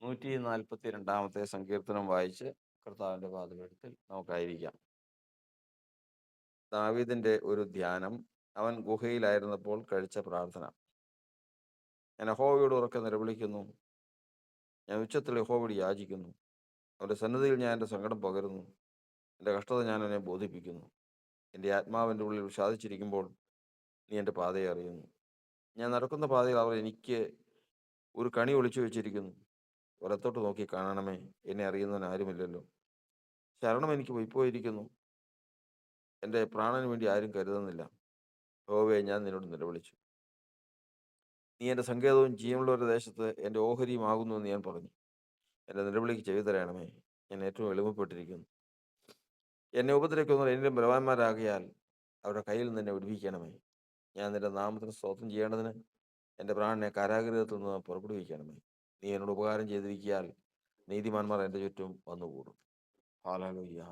142 സങ്കീർത്തനം വായിച്ച് കർത്താവിന്റെ പാദപീഠത്തിൽ നമുക്കായിരിക്കാം. ദാവീദിന്റെ ഒരു ധ്യാനം. അവൻ ഗുഹയിലായിരുന്നപ്പോൾ കഴിച്ച പ്രാർത്ഥന. ഞാൻ യഹോവയോട് ഉറക്കെ നിലവിളിക്കുന്നു. ഞാൻ ഉച്ചത്തിൽ യഹോവയോട് യാചിക്കുന്നു. അവന്റെ സന്നിധിയിൽ ഞാൻ എൻ്റെ സങ്കടം പകരുന്നു. എൻ്റെ കഷ്ടത ഞാൻ എന്നെ ബോധിപ്പിക്കുന്നു. എൻ്റെ ആത്മാവിൻ്റെ ഉള്ളിൽ വിഷാദിച്ചിരിക്കുമ്പോൾ നീ എൻ്റെ പാതയെ അറിയുന്നു. ഞാൻ നടക്കുന്ന പാതയിൽ അവർ എനിക്ക് ഒരു കണി ഒളിച്ചു വെച്ചിരിക്കുന്നു. വലത്തോട്ട് നോക്കി കാണണമേ, എന്നെ അറിയുന്നവൻ ആരുമില്ലല്ലോ. ശരണം എനിക്ക് പൊയ്പോയിരിക്കുന്നു. എൻ്റെ പ്രാണന് വേണ്ടി ആരും കരുതുന്നില്ല. യഹോവേ, ഞാൻ നിന്നോട് നിലവിളിച്ചു. നീ എൻ്റെ സങ്കേതവും ജീവനുള്ളവരുടെ ദേശത്ത് എൻ്റെ ഓഹരിയുമാകുന്നു എന്ന് ഞാൻ പറഞ്ഞു. എൻ്റെ നിലവിളിക്ക് ചെവി തരണമേ. ഞാൻ ഏറ്റവും എളിമപ്പെട്ടിരിക്കുന്നു. എന്നെ ഉപദ്രവിക്കുന്നവർ എന്നിലും ബലവാന്മാരാകിയാൽ അവരുടെ കയ്യിൽ നിന്ന് എന്നെ വിടുവിക്കണമേ. ഞാൻ നിന്റെ നാമത്തിന് സ്തോത്രം ചെയ്യേണ്ടതിന് എൻ്റെ പ്രാണനെ കാരാഗൃഹത്തിൽ നിന്ന് പുറപ്പെടുവിക്കണമേ. നീ എന്നോട് ഉപകാരം ചെയ്തിരിക്കിയാൽ നീതിമാന്മാർ എൻ്റെ ചുറ്റും വന്നുകൂടും. ഹല്ലേലൂയ.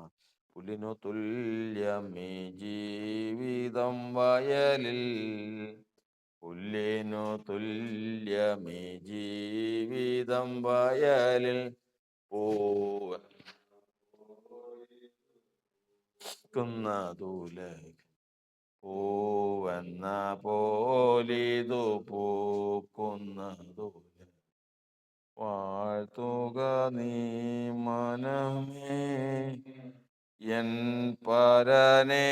പുല്ലിനു തുല്യമീ ജീവിതം വയലിൽ, പുല്ലിനു തുല്യമീ ജീവിതം വയലിൽ, പൂവെന്ന പോലിതു പൂക്കുന്നതൂല. വാഴ്ത്തുക നീ മനമേ എൻ പരനെ,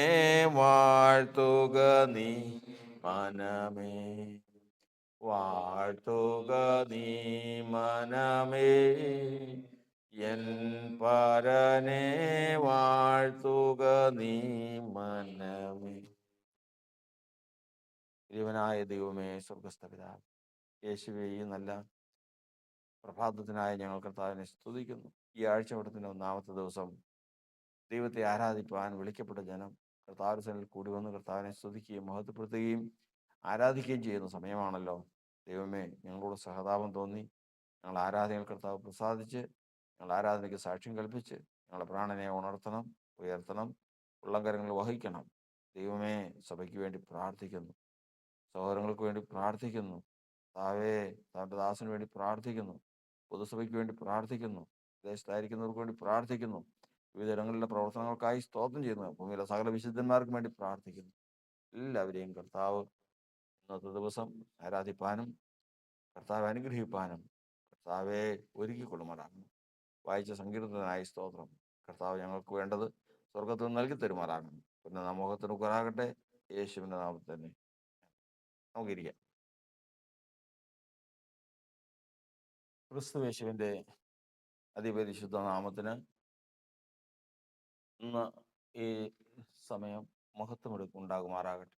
വാഴ്ത്തുക നീ മനമേ. വാഴ്ത്തുക നീ മനമേ എൻ പരനെ, വാഴ്ത്തുക നീ മനമേ. ജീവനായ ദൈവമേ, സ്വർഗസ്ഥ പിതാവേ, യേശുവേ, ഈ നല്ല പ്രഭാതത്തിനായി ഞങ്ങൾ കർത്താവിനെ സ്തുതിക്കുന്നു. ഈ ആഴ്ചവട്ടത്തിൻ്റെ 1-ാമത്തെ ദിവസം ദൈവത്തെ ആരാധിപ്പാൻ വിളിക്കപ്പെട്ട ജനം കർത്താവിൽ കൂടി വന്ന് കർത്താവിനെ സ്തുതിക്കുകയും മഹത്വപ്പെടുത്തുകയും ആരാധിക്കുകയും ചെയ്യുന്ന സമയമാണല്ലോ. ദൈവമേ, ഞങ്ങളോട് സഹതാപം തോന്നി ഞങ്ങൾ ആരാധനയിൽ കർത്താവ് പ്രസാദിച്ച് ഞങ്ങൾ ആരാധനയ്ക്ക് സാക്ഷ്യം കൽപ്പിച്ച് ഞങ്ങളുടെ പ്രാണനെ ഉണർത്തണം, ഉയർത്തണം, ഉള്ളംകരങ്ങൾ വഹിക്കണം. ദൈവമേ, സഭയ്ക്ക് വേണ്ടി പ്രാർത്ഥിക്കുന്നു, സഹോദരങ്ങൾക്ക് വേണ്ടി പ്രാർത്ഥിക്കുന്നു, താവേ താൻ്റെ ദാസന് വേണ്ടി പ്രാർത്ഥിക്കുന്നു, പൊതുസഭയ്ക്ക് വേണ്ടി പ്രാർത്ഥിക്കുന്നു, വിദേശത്തായിരിക്കുന്നവർക്ക് വേണ്ടി പ്രാർത്ഥിക്കുന്നു, വിവിധ ഇടങ്ങളിലെ പ്രവർത്തനങ്ങൾക്കായി സ്തോത്രം ചെയ്യുന്നു, ഭൂമിയിലെ സകല വിശുദ്ധന്മാർക്കും വേണ്ടി പ്രാർത്ഥിക്കുന്നു. എല്ലാവരെയും കർത്താവ് ഇന്നത്തെ ദിവസം ആരാധിപ്പാനും കർത്താവ് അനുഗ്രഹിപ്പാനും കർത്താവെ ഒരുക്കിക്കൊള്ളുമാറാകുന്നു. വായിച്ച സങ്കീർത്തനായി സ്തോത്രം. കർത്താവ് ഞങ്ങൾക്ക് വേണ്ടത് സ്വർഗത്തിൽ നിന്ന് നൽകി തരുമാറാകുന്നു. പിന്നെ നാമോഹത്തിന് കുറാകട്ടെ. യേശുവിൻ്റെ നാമത്തിൽ തന്നെ നമുക്കിരിക്കാം. ക്രിസ്തു യേശുവിൻ്റെ അതിപരിശുദ്ധ നാമത്തിന് ഇന്ന് ഈ സമയം മഹത്വമെടുക്കുണ്ടാകുമാറാകട്ടെ.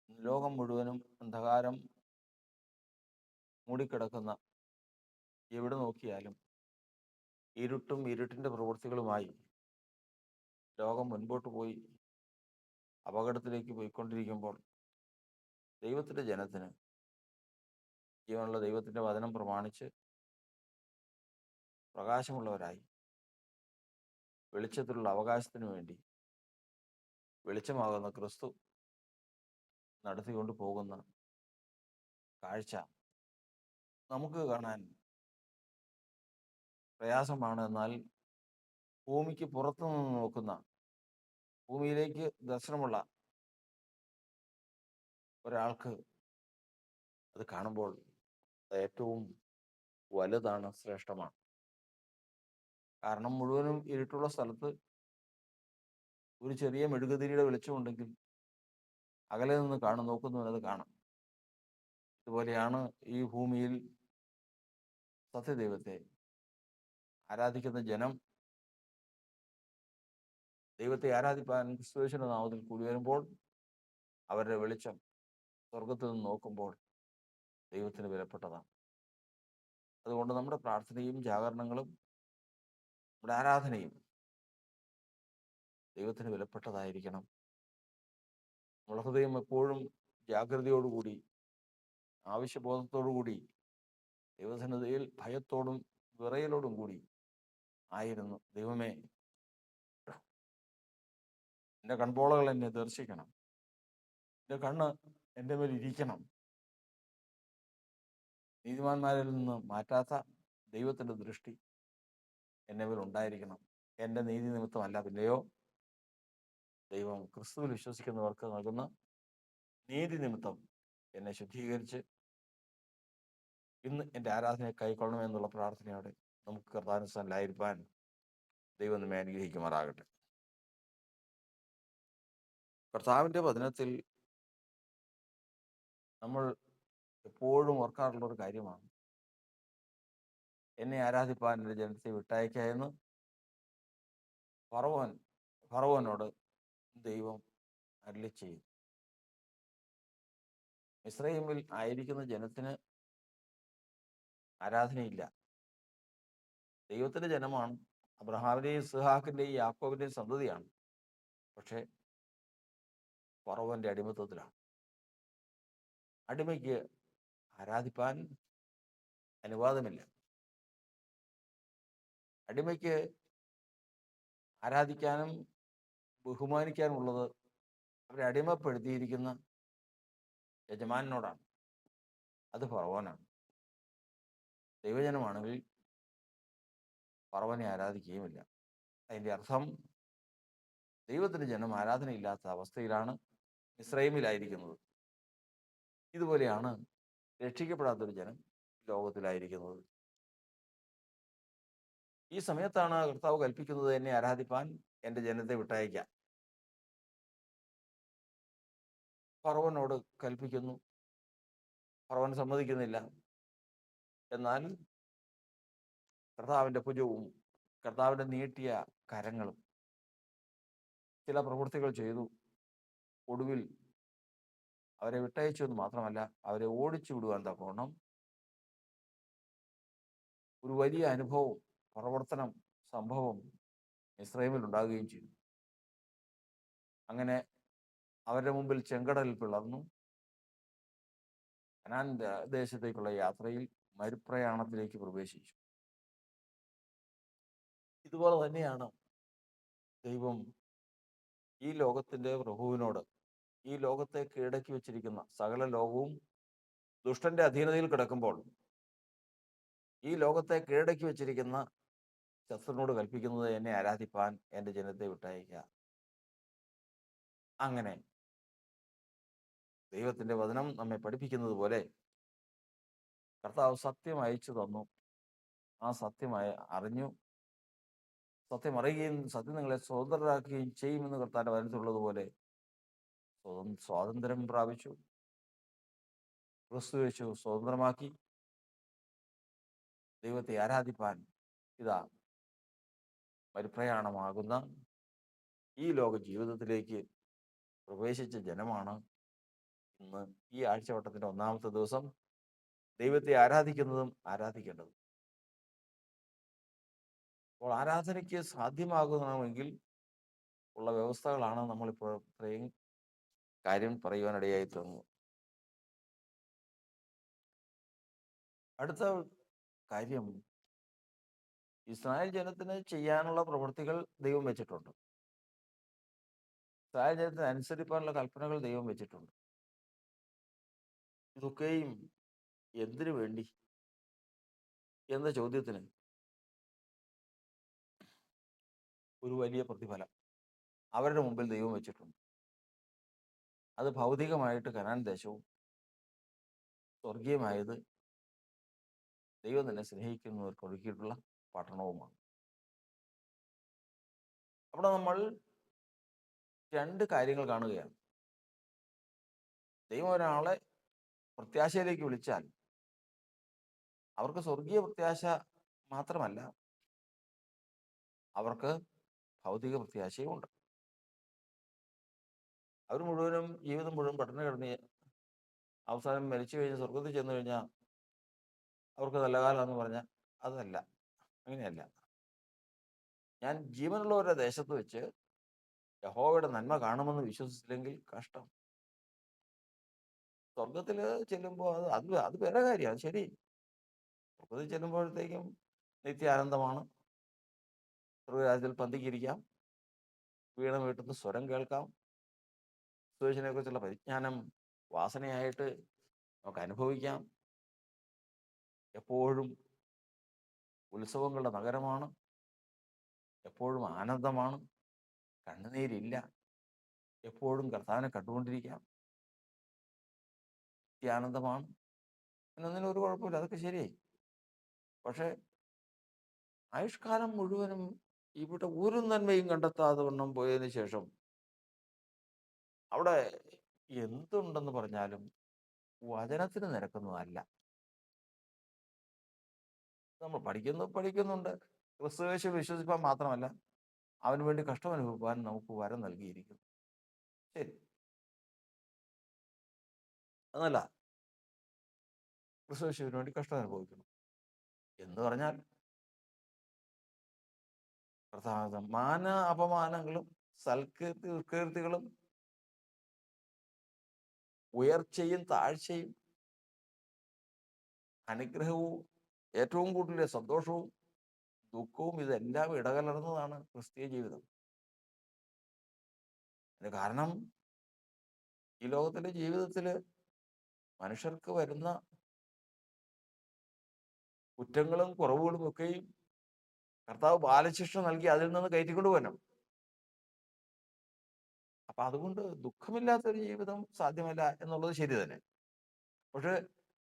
ലോകം മുഴുവനും അന്ധകാരം മൂടിക്കിടക്കുന്ന, എവിടെ നോക്കിയാലും ഇരുട്ടും ഇരുട്ടിൻ്റെ പ്രവൃത്തികളുമായി ലോകം മുൻപോട്ട് പോയി അപകടത്തിലേക്ക് പോയിക്കൊണ്ടിരിക്കുമ്പോൾ ദൈവത്തിൻ്റെ ജനത്തിന്, ജീവനുള്ള ദൈവത്തിൻ്റെ വചനം പ്രമാണിച്ച് പ്രകാശമുള്ളവരായി വെളിച്ചത്തിലുള്ള അവകാശത്തിന് വേണ്ടി വെളിച്ചമാകുന്ന ക്രിസ്തു നടത്തിക്കൊണ്ട് പോകുന്ന കാഴ്ച നമുക്ക് കാണാൻ പ്രയാസമാണ്. എന്നാൽ ഭൂമിക്ക് പുറത്തു നിന്ന് നോക്കുന്ന, ഭൂമിയിലേക്ക് ദർശനമുള്ള ഒരാൾക്ക് അത് കാണുമ്പോൾ ഏറ്റവും വലുതാണ്, ശ്രേഷ്ഠമാണ്. കാരണം മുഴുവനും ഇരുട്ടുള്ള സ്ഥലത്ത് ഒരു ചെറിയ മെഴുകുതിരിയുടെ വെളിച്ചമുണ്ടെങ്കിൽ അകലെ നിന്ന് നോക്കുന്നവനത് കാണാം. ഇതുപോലെയാണ് ഈ ഭൂമിയിൽ സത്യദൈവത്തെ ആരാധിക്കുന്ന ജനം ദൈവത്തെ ആരാധിപ്പാൻ ക്രിസ്തുയേശുവിന്റെ നാമത്തിൽ കൂടി വരുമ്പോൾ അവരുടെ വെളിച്ചം സ്വർഗത്തിൽ നിന്ന് നോക്കുമ്പോൾ ദൈവത്തിന് വിലപ്പെട്ടതാണ്. അതുകൊണ്ട് നമ്മുടെ പ്രാർത്ഥനയും ജാഗരണങ്ങളും നമ്മുടെ ആരാധനയും ദൈവത്തിന് വിലപ്പെട്ടതായിരിക്കണം. നമ്മുടെ ഹൃദയം എപ്പോഴും ജാഗ്രതയോടുകൂടി, ആവശ്യബോധത്തോടുകൂടി, ദൈവസന്നിധിയിൽ ഭയത്തോടും വിറയലോടും കൂടി ആയിരുന്നു. ദൈവമേ, എൻ്റെ കൺപോളകൾ എന്നെ ദർശിക്കണം, എൻ്റെ കണ്ണ് എൻ്റെ മേൽ ഇരിക്കണം, നീതിമാന്മാരിൽ നിന്ന് മാറ്റാത്ത ദൈവത്തിൻ്റെ ദൃഷ്ടി എന്നെ മേൽ ഉണ്ടായിരിക്കണം. എൻ്റെ നീതി നിമിത്തമല്ല, പിന്നെയോ ദൈവം ക്രിസ്തുവിൽ വിശ്വസിക്കുന്നവർക്ക് നൽകുന്ന നീതി നിമിത്തം എന്നെ ശുദ്ധീകരിച്ച് ഇന്ന് എൻ്റെ ആരാധനയെ കൈക്കൊള്ളണമെന്നുള്ള പ്രാർത്ഥനയോടെ നമുക്ക് കർത്താനുസരണയിലായിരിക്കാൻ ദൈവം നമ്മെ അനുഗ്രഹിക്കുമാറാകട്ടെ. കർത്താവിൻ്റെ വചനത്തിൽ നമ്മൾ എപ്പോഴും ഓർക്കാറുള്ള ഒരു കാര്യമാണ്, എന്നെ ആരാധിപ്പാൻ എൻ്റെ ജനത്തെ വിട്ടയക്ക എന്ന് ഫറവോനോട് ദൈവം അരുളി ചെയ്യും. മിസ്രയീമിൽ ആയിരിക്കുന്ന ജനത്തിന് ആരാധനയില്ല. ദൈവത്തിൻ്റെ ജനമാണ്, അബ്രഹാമിൻ്റെയും ഇസ്ഹാക്കിൻ്റെയും യാക്കോബിൻ്റെയും സന്തതിയാണ്. പക്ഷേ ഫറവോൻ്റെ അടിമത്വത്തിലാണ്. അടിമയ്ക്ക് ആരാധിപ്പാൻ അനുവാദമില്ല. അടിമയ്ക്ക് ആരാധിക്കാനും ബഹുമാനിക്കാനുമുള്ളത് അവരെ അടിമപ്പെടുത്തിയിരിക്കുന്ന യജമാനോടാണ്. അത് ഫറവോനാണ്. ദൈവജനമാണെങ്കിൽ ഫറവനെ ആരാധിക്കുകയുമില്ല. അതിൻ്റെ അർത്ഥം ദൈവത്തിൻ്റെ ജനം ആരാധനയില്ലാത്ത അവസ്ഥയിലാണ് മിസ്രയീമിലായിരിക്കുന്നത്. ഇതുപോലെയാണ് രക്ഷിക്കപ്പെടാത്തൊരു ജനം ലോകത്തിലായിരിക്കുന്നത്. ഈ സമയത്താണ് കർത്താവ് കൽപ്പിക്കുന്നത്, എന്നെ ആരാധിപ്പാൻ എൻ്റെ ജനത്തെ വിട്ടയക്കാം. ഫറവോനോട് കൽപ്പിക്കുന്നു. ഫറവോൻ സമ്മതിക്കുന്നില്ല. എന്നാൽ കർത്താവിൻ്റെ ഭുജവും കർത്താവിൻ്റെ നീട്ടിയ കരങ്ങളും ചില പ്രവൃത്തികൾ ചെയ്തു. ഒടുവിൽ അവരെ വിട്ടയച്ചു എന്ന് മാത്രമല്ല, അവരെ ഓടിച്ചു വിടുവാൻ തക്കവണ്ണം ഒരു വലിയ അനുഭവം, പ്രവർത്തനം, സംഭവം മിസ്രയീമിൽ ഉണ്ടാകുകയും ചെയ്തു. അങ്ങനെ അവരുടെ മുമ്പിൽ ചെങ്കടലിൽ പിളർന്നു. കനാൻ ദേശത്തേക്കുള്ള യാത്രയിൽ മരുപ്രയാണത്തിലേക്ക് പ്രവേശിച്ചു. ഇതുപോലെ തന്നെയാണ് ദൈവം ഈ ലോകത്തിൻ്റെ പ്രഭുവിനോട്, ഈ ലോകത്തെ കീഴടക്കി വെച്ചിരിക്കുന്ന സകല ലോകവും ദുഷ്ടന്റെ അധീനതയിൽ കിടക്കുമ്പോൾ ഈ ലോകത്തെ കീഴടക്കി വെച്ചിരിക്കുന്ന ശത്രുവിനോട് കൽപ്പിക്കുന്നത്, എന്നെ ആരാധിപ്പാൻ എൻ്റെ ജനത്തെ വിട്ടയക്കുക. അങ്ങനെ ദൈവത്തിൻ്റെ വചനം നമ്മെ പഠിപ്പിക്കുന്നത് പോലെ കർത്താവ് സത്യം അയച്ചു തന്നു. ആ സത്യമായി അറിഞ്ഞു. സത്യം അറിയുകയും സത്യം നിങ്ങളെ സ്വതന്ത്രരാക്കുകയും ചെയ്യുമെന്ന് കർത്താവിൻ്റെ വചനത്തിലുള്ളതുപോലെ സ്വാതന്ത്ര്യം പ്രാപിച്ചു. ക്രിസ്തു യേശു സ്വതന്ത്രമാക്കി. ദൈവത്തെ ആരാധിപ്പാൻ ഇതാ പരിപ്രയാണമാകുന്ന ഈ ലോക ജീവിതത്തിലേക്ക് പ്രവേശിച്ച ജനമാണ് ഇന്ന് ഈ ആഴ്ചവട്ടത്തിൻ്റെ ഒന്നാമത്തെ ദിവസം ദൈവത്തെ ആരാധിക്കുന്നതും ആരാധിക്കേണ്ടതും. അപ്പോൾ ആരാധനയ്ക്ക് സാധ്യമാകണമെങ്കിൽ ഉള്ള വ്യവസ്ഥകളാണ് നമ്മളിപ്പോൾ ഇത്രയും കാര്യം പറയുവാനിടയായി തീർന്നത്. അടുത്ത കാര്യം, ഇസ്രായേൽ ജനത്തിന് ചെയ്യാനുള്ള പ്രവൃത്തികൾ ദൈവം വെച്ചിട്ടുണ്ട്. ഇസ്രായേൽ ജനത്തിന് അനുസരിപ്പാനുള്ള കൽപ്പനകൾ ദൈവം വെച്ചിട്ടുണ്ട്. ഇതൊക്കെയും എന്തിനു വേണ്ടി എന്ന ചോദ്യത്തിന് ഒരു വലിയ പ്രതിഫലം അവരുടെ മുമ്പിൽ ദൈവം വെച്ചിട്ടുണ്ട്. അത് ഭൗതികമായിട്ട് കനാൻ ദേശവും സ്വർഗീയമായത് ദൈവം തന്നെ സ്നേഹിക്കുന്നവർക്ക് ഒരുക്കിയിട്ടുള്ള പട്ടണവുമാണ്. അവിടെ നമ്മൾ രണ്ട് കാര്യങ്ങൾ കാണുകയാണ്. ദൈവം ഒരാളെ പ്രത്യാശയിലേക്ക് വിളിച്ചാൽ അവർക്ക് സ്വർഗീയ പ്രത്യാശ മാത്രമല്ല, അവർക്ക് ഭൗതിക പ്രത്യാശയും ഉണ്ട്. അവർ മുഴുവനും ജീവിതം മുഴുവൻ പട്ടണ കിടന്ന് അവസാനം മരിച്ചു കഴിഞ്ഞ് സ്വർഗത്തിൽ ചെന്ന് കഴിഞ്ഞാൽ അവർക്ക് നല്ല കാലമെന്ന് പറഞ്ഞാൽ അതല്ല, അങ്ങനെയല്ല. ഞാൻ ജീവനുള്ളവരുടെ ദേശത്ത് വെച്ച് യഹോവയുടെ നന്മ കാണുമെന്ന് വിശ്വസിച്ചില്ലെങ്കിൽ കഷ്ടം. സ്വർഗത്തിൽ ചെല്ലുമ്പോൾ അത് വേറെ കാര്യമാണ്, ശരി. സ്വർഗത്തിൽ ചെല്ലുമ്പോഴത്തേക്കും നിത്യാനന്ദമാണ്. സ്വർഗരാജ്യത്തിൽ പന്തിക്കിരിക്കാം, വീണ വീട്ടുന്ന സ്വരം കേൾക്കാം, സുവിശേഷനെ കുറിച്ചുള്ള പരിജ്ഞാനം വാസനയായിട്ട് നമുക്ക് അനുഭവിക്കാം. എപ്പോഴും ഉത്സവങ്ങളുടെ നഗരമാണ്, എപ്പോഴും ആനന്ദമാണ്, കണ്ണുനീരില്ല, എപ്പോഴും കർത്താവിനെ കണ്ടുകൊണ്ടിരിക്കാം, ആനന്ദമാണ്, എന്നൊന്നിനും ഒരു കുഴപ്പമില്ല, അതൊക്കെ ശരിയായി. പക്ഷേ ആയുഷ്കാലം മുഴുവനും ഇവിടെ ഒരു നന്മയും കണ്ടെത്താതെ വണ്ണം പോയതിനു ശേഷം അവിടെ എന്തുണ്ടെന്ന് പറഞ്ഞാലും വചനത്തിന് നിരക്കുന്നതല്ല. നമ്മൾ പഠിക്കുന്നുണ്ട്, ക്രിസ്തുയേശു വിശ്വസിപ്പാൻ മാത്രമല്ല അവന് വേണ്ടി കഷ്ടം അനുഭവിപ്പാൻ നമുക്ക് വരം നൽകിയിരിക്കുന്നു. ശരി, അതല്ല, ക്രിസ്തുയേശുവിന് വേണ്ടി കഷ്ടം അനുഭവിക്കണം എന്ന് പറഞ്ഞാൽ പ്രധാന മാന അപമാനങ്ങളും സൽകീർത്തികളും ഉയർച്ചയും താഴ്ചയും അനുഗ്രഹവും ഏറ്റവും കൂടുതൽ സന്തോഷവും ദുഃഖവും ഇതെല്ലാം ഇടകലർന്നതാണ് ക്രിസ്തീയ ജീവിതം. അതിന് കാരണം ഈ ലോകത്തിലെ ജീവിതത്തിൽ മനുഷ്യർക്ക് വരുന്ന കുറ്റങ്ങളും കുറവുകളും ഒക്കെയും കർത്താവ് ബാലശിക്ഷ നൽകി അതിൽ നിന്ന് കയറ്റിക്കൊണ്ട് പോകണം. അപ്പൊ അതുകൊണ്ട് ദുഃഖമില്ലാത്തൊരു ജീവിതം സാധ്യമല്ല എന്നുള്ളത് ശരി തന്നെ. പക്ഷെ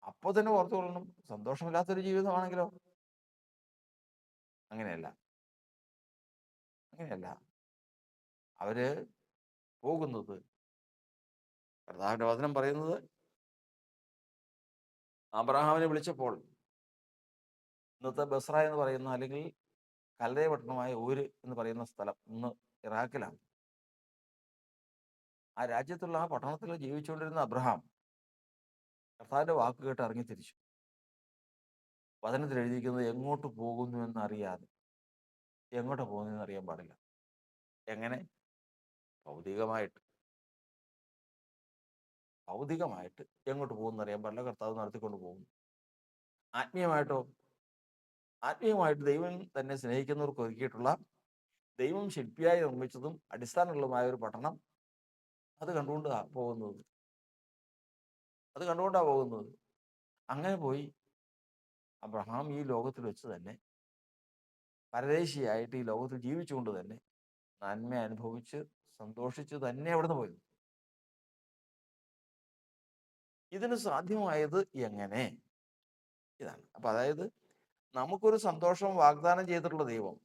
അപ്പൊ തന്നെ ഓർത്തുകൊള്ളണം, സന്തോഷമില്ലാത്തൊരു ജീവിതമാണെങ്കിലോ അങ്ങനെയല്ല. അവര് പോകുന്നത്, കർത്താവിന്റെ വചനം പറയുന്നത്, അബ്രഹാമിനെ വിളിച്ചപ്പോൾ ഇന്നത്തെ ബസ്ര എന്ന് പറയുന്ന, അല്ലെങ്കിൽ കൽദയ പട്ടണമായ ഊര് എന്ന് പറയുന്ന സ്ഥലം ഇന്ന് ഇറാഖിലാണ്. ആ രാജ്യത്തുള്ള ആ പട്ടണത്തിൽ ജീവിച്ചുകൊണ്ടിരുന്ന അബ്രഹാം കർത്താവിന്റെ വാക്ക് കേട്ട് ഇറങ്ങി തിരിച്ചു. വചനത്തിൽ എഴുതിയിരിക്കുന്നത് എങ്ങോട്ട് പോകുന്നു എന്നറിയാതെ. എങ്ങോട്ടാ പോകുന്നതെന്ന് അറിയാൻ പാടില്ല. എങ്ങനെ? ഭൗതികമായിട്ട് എങ്ങോട്ട് പോകുന്നു അറിയാൻ പാടില്ല, കർത്താവ് നടത്തിക്കൊണ്ട് പോകുന്നു. ആത്മീയമായിട്ട് ദൈവം തന്നെ സ്നേഹിക്കുന്നവർക്ക് ഒരുക്കിയിട്ടുള്ള, ദൈവം ശില്പിയായി നിർമ്മിച്ചതും അടിസ്ഥാനമുള്ളതുമായ ഒരു പട്ടണം, അത് കണ്ടുകൊണ്ടാ പോകുന്നത്. അങ്ങനെ പോയി അബ്രഹാം ഈ ലോകത്തിൽ വെച്ച് തന്നെ, പരദേശിയായിട്ട് ഈ ലോകത്തിൽ ജീവിച്ചുകൊണ്ട് തന്നെ നന്മ അനുഭവിച്ച് സന്തോഷിച്ച് തന്നെ അവിടുന്ന് പോയത്. ഇതിന് സാധ്യമായത് എങ്ങനെ? ഇതാണ്. അപ്പൊ അതായത് നമുക്കൊരു സന്തോഷം വാഗ്ദാനം ചെയ്തിട്ടുള്ള ദൈവം,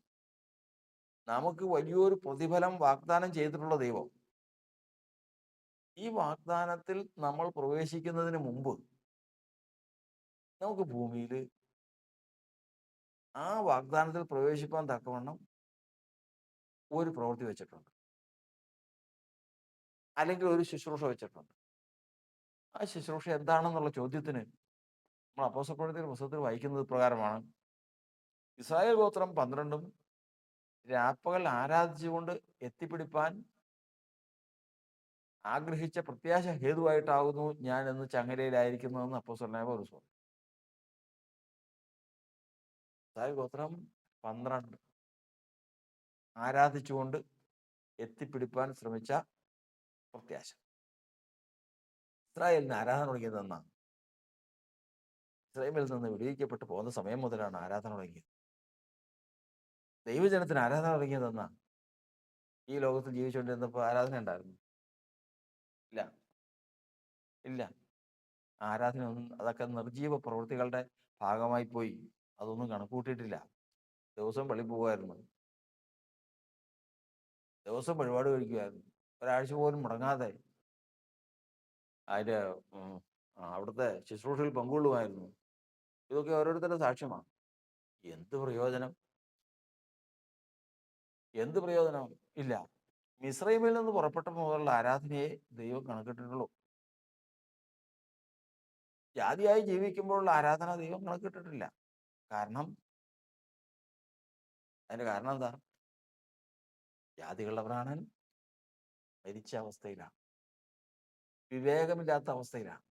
നമുക്ക് വലിയൊരു പ്രതിഫലം വാഗ്ദാനം ചെയ്തിട്ടുള്ള ദൈവം, ഈ വാഗ്ദാനത്തിൽ നമ്മൾ പ്രവേശിക്കുന്നതിന് മുമ്പ് നമുക്ക് ഭൂമിയിൽ ആ വാഗ്ദാനത്തിൽ പ്രവേശിപ്പാൻ തക്കവണ്ണം ഒരു പ്രവൃത്തി വെച്ചിട്ടുണ്ട്, അല്ലെങ്കിൽ ഒരു ശുശ്രൂഷ വെച്ചിട്ടുണ്ട്. ആ ശുശ്രൂഷ എന്താണെന്നുള്ള ചോദ്യത്തിന് നമ്മൾ അപ്പോസ്തലപ്രവൃത്തിയുടെ പുസ്തകത്തിൽ വായിക്കുന്നത് പ്രകാരമാണ്, ഇസ്രായേൽ ഗോത്രം 12 രാപ്പകൽ ആരാധിച്ചുകൊണ്ട് എത്തിപ്പിടിപ്പാൻ ആഗ്രഹിച്ച പ്രത്യാശ ഹേതുവായിട്ടാകുന്നു ഞാൻ എന്ന് ചങ്ങലയിലായിരിക്കുന്നതെന്ന് അപ്പോസ്തലനായ പൗലോസ് പറഞ്ഞു. ഇസ്രായേൽ ഗോത്രം 12 ആരാധിച്ചുകൊണ്ട് എത്തിപ്പിടിപ്പാൻ ശ്രമിച്ച പ്രത്യാശ. ഇസ്രായേലിന് ആരാധന തുടങ്ങിയതെന്നാ? ഇസ്രായേലിൽ നിന്ന് വിടുവിക്കപ്പെട്ട് പോകുന്ന സമയം മുതലാണ് ആരാധന തുടങ്ങിയത്. ദൈവജനത്തിന് ആരാധന തുടങ്ങിയതെന്നാ? ഈ ലോകത്തിൽ ജീവിച്ചുകൊണ്ടിരുന്നപ്പോൾ ആരാധന ഉണ്ടായിരുന്നു? ഇല്ല. ആരാധന ഒന്നും, അതൊക്കെ നിർജീവ പ്രവൃത്തികളുടെ ഭാഗമായി പോയി. അതൊന്നും കണക്കൂട്ടിയിട്ടില്ല. ദിവസം പള്ളി പോകുമായിരുന്നു, ദിവസം വഴിപാട് കഴിക്കുമായിരുന്നു, ഒരാഴ്ച പോലും മുടങ്ങാതെ അതിന്റെ അവിടുത്തെ ശുശ്രൂഷയിൽ പങ്കുകൊള്ളുമായിരുന്നു. ഇതൊക്കെ ഓരോരുത്തരുടെ സാക്ഷ്യമാണ്. എന്ത് പ്രയോജനം? ഇല്ല. മിസ്രൈമിൽ നിന്ന് പുറപ്പെട്ട മുതലുള്ള ആരാധനയെ ദൈവം കണക്കിട്ടിട്ടുള്ളൂ. ജാതിയായി ജീവിക്കുമ്പോഴുള്ള ആരാധന ദൈവം കണക്കിട്ടിട്ടില്ല. അതിന്റെ കാരണം എന്താ? ജാതികളുടെ പ്രാണൻ മരിച്ച അവസ്ഥയിലാണ്, വിവേകമില്ലാത്ത അവസ്ഥയിലാണ്.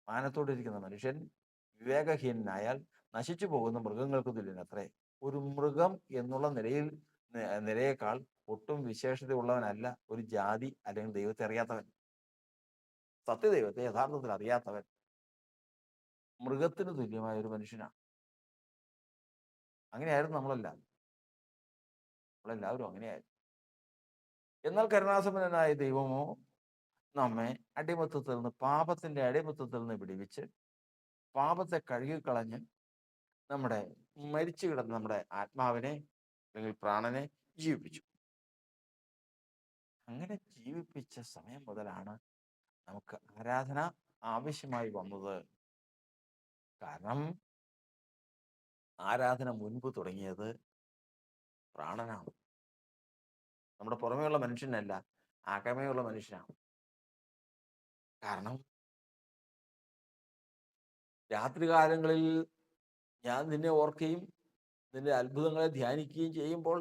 മാനത്തോടിരിക്കുന്ന മനുഷ്യൻ വിവേകഹീനനായാൽ നശിച്ചു പോകുന്ന മൃഗങ്ങൾക്ക് തുല്യനത്രേ. ഒരു മൃഗം എന്നുള്ള നിലയേക്കാൾ ഒട്ടും വിശേഷതയുള്ളവനല്ല ഒരു ജാതി, അല്ലെങ്കിൽ ദൈവത്തെ അറിയാത്തവൻ, സത്യദൈവത്തെ യഥാർത്ഥത്തിൽ അറിയാത്തവൻ. മൃഗത്തിന് തുല്യമായ ഒരു മനുഷ്യനാണ്. അങ്ങനെയായിരുന്നു നമ്മളെല്ലാവരും അങ്ങനെയായിരുന്നു. എന്നാൽ കരുണാസമ്പന്നനായ ദൈവമോ നമ്മെ അടിമത്തത്തിൽ നിന്ന്, പാപത്തിന്റെ അടിമത്തത്തിൽ നിന്ന് വിടുവിച്ച് പാപത്തെ കഴുകിക്കളഞ്ഞ് നമ്മുടെ മരിച്ചു കിടന്ന നമ്മുടെ ആത്മാവിനെ അല്ലെങ്കിൽ പ്രാണനെ ജീവിപ്പിച്ചു. അങ്ങനെ ജീവിപ്പിച്ച സമയം മുതലാണ് നമുക്ക് ആരാധന ആവശ്യമായി വന്നത്. കാരണം ആരാധന മുൻപ് തുടങ്ങിയത് പ്രാണനാണ്. നമ്മുടെ പുറമേയുള്ള മനുഷ്യനല്ല, അകമേയുള്ള മനുഷ്യനാണ്. കാരണം രാത്രികാലങ്ങളിൽ ഞാൻ നിന്നെ ഓർക്കുകയും നിന്റെ അത്ഭുതങ്ങളെ ധ്യാനിക്കുകയും ചെയ്യുമ്പോൾ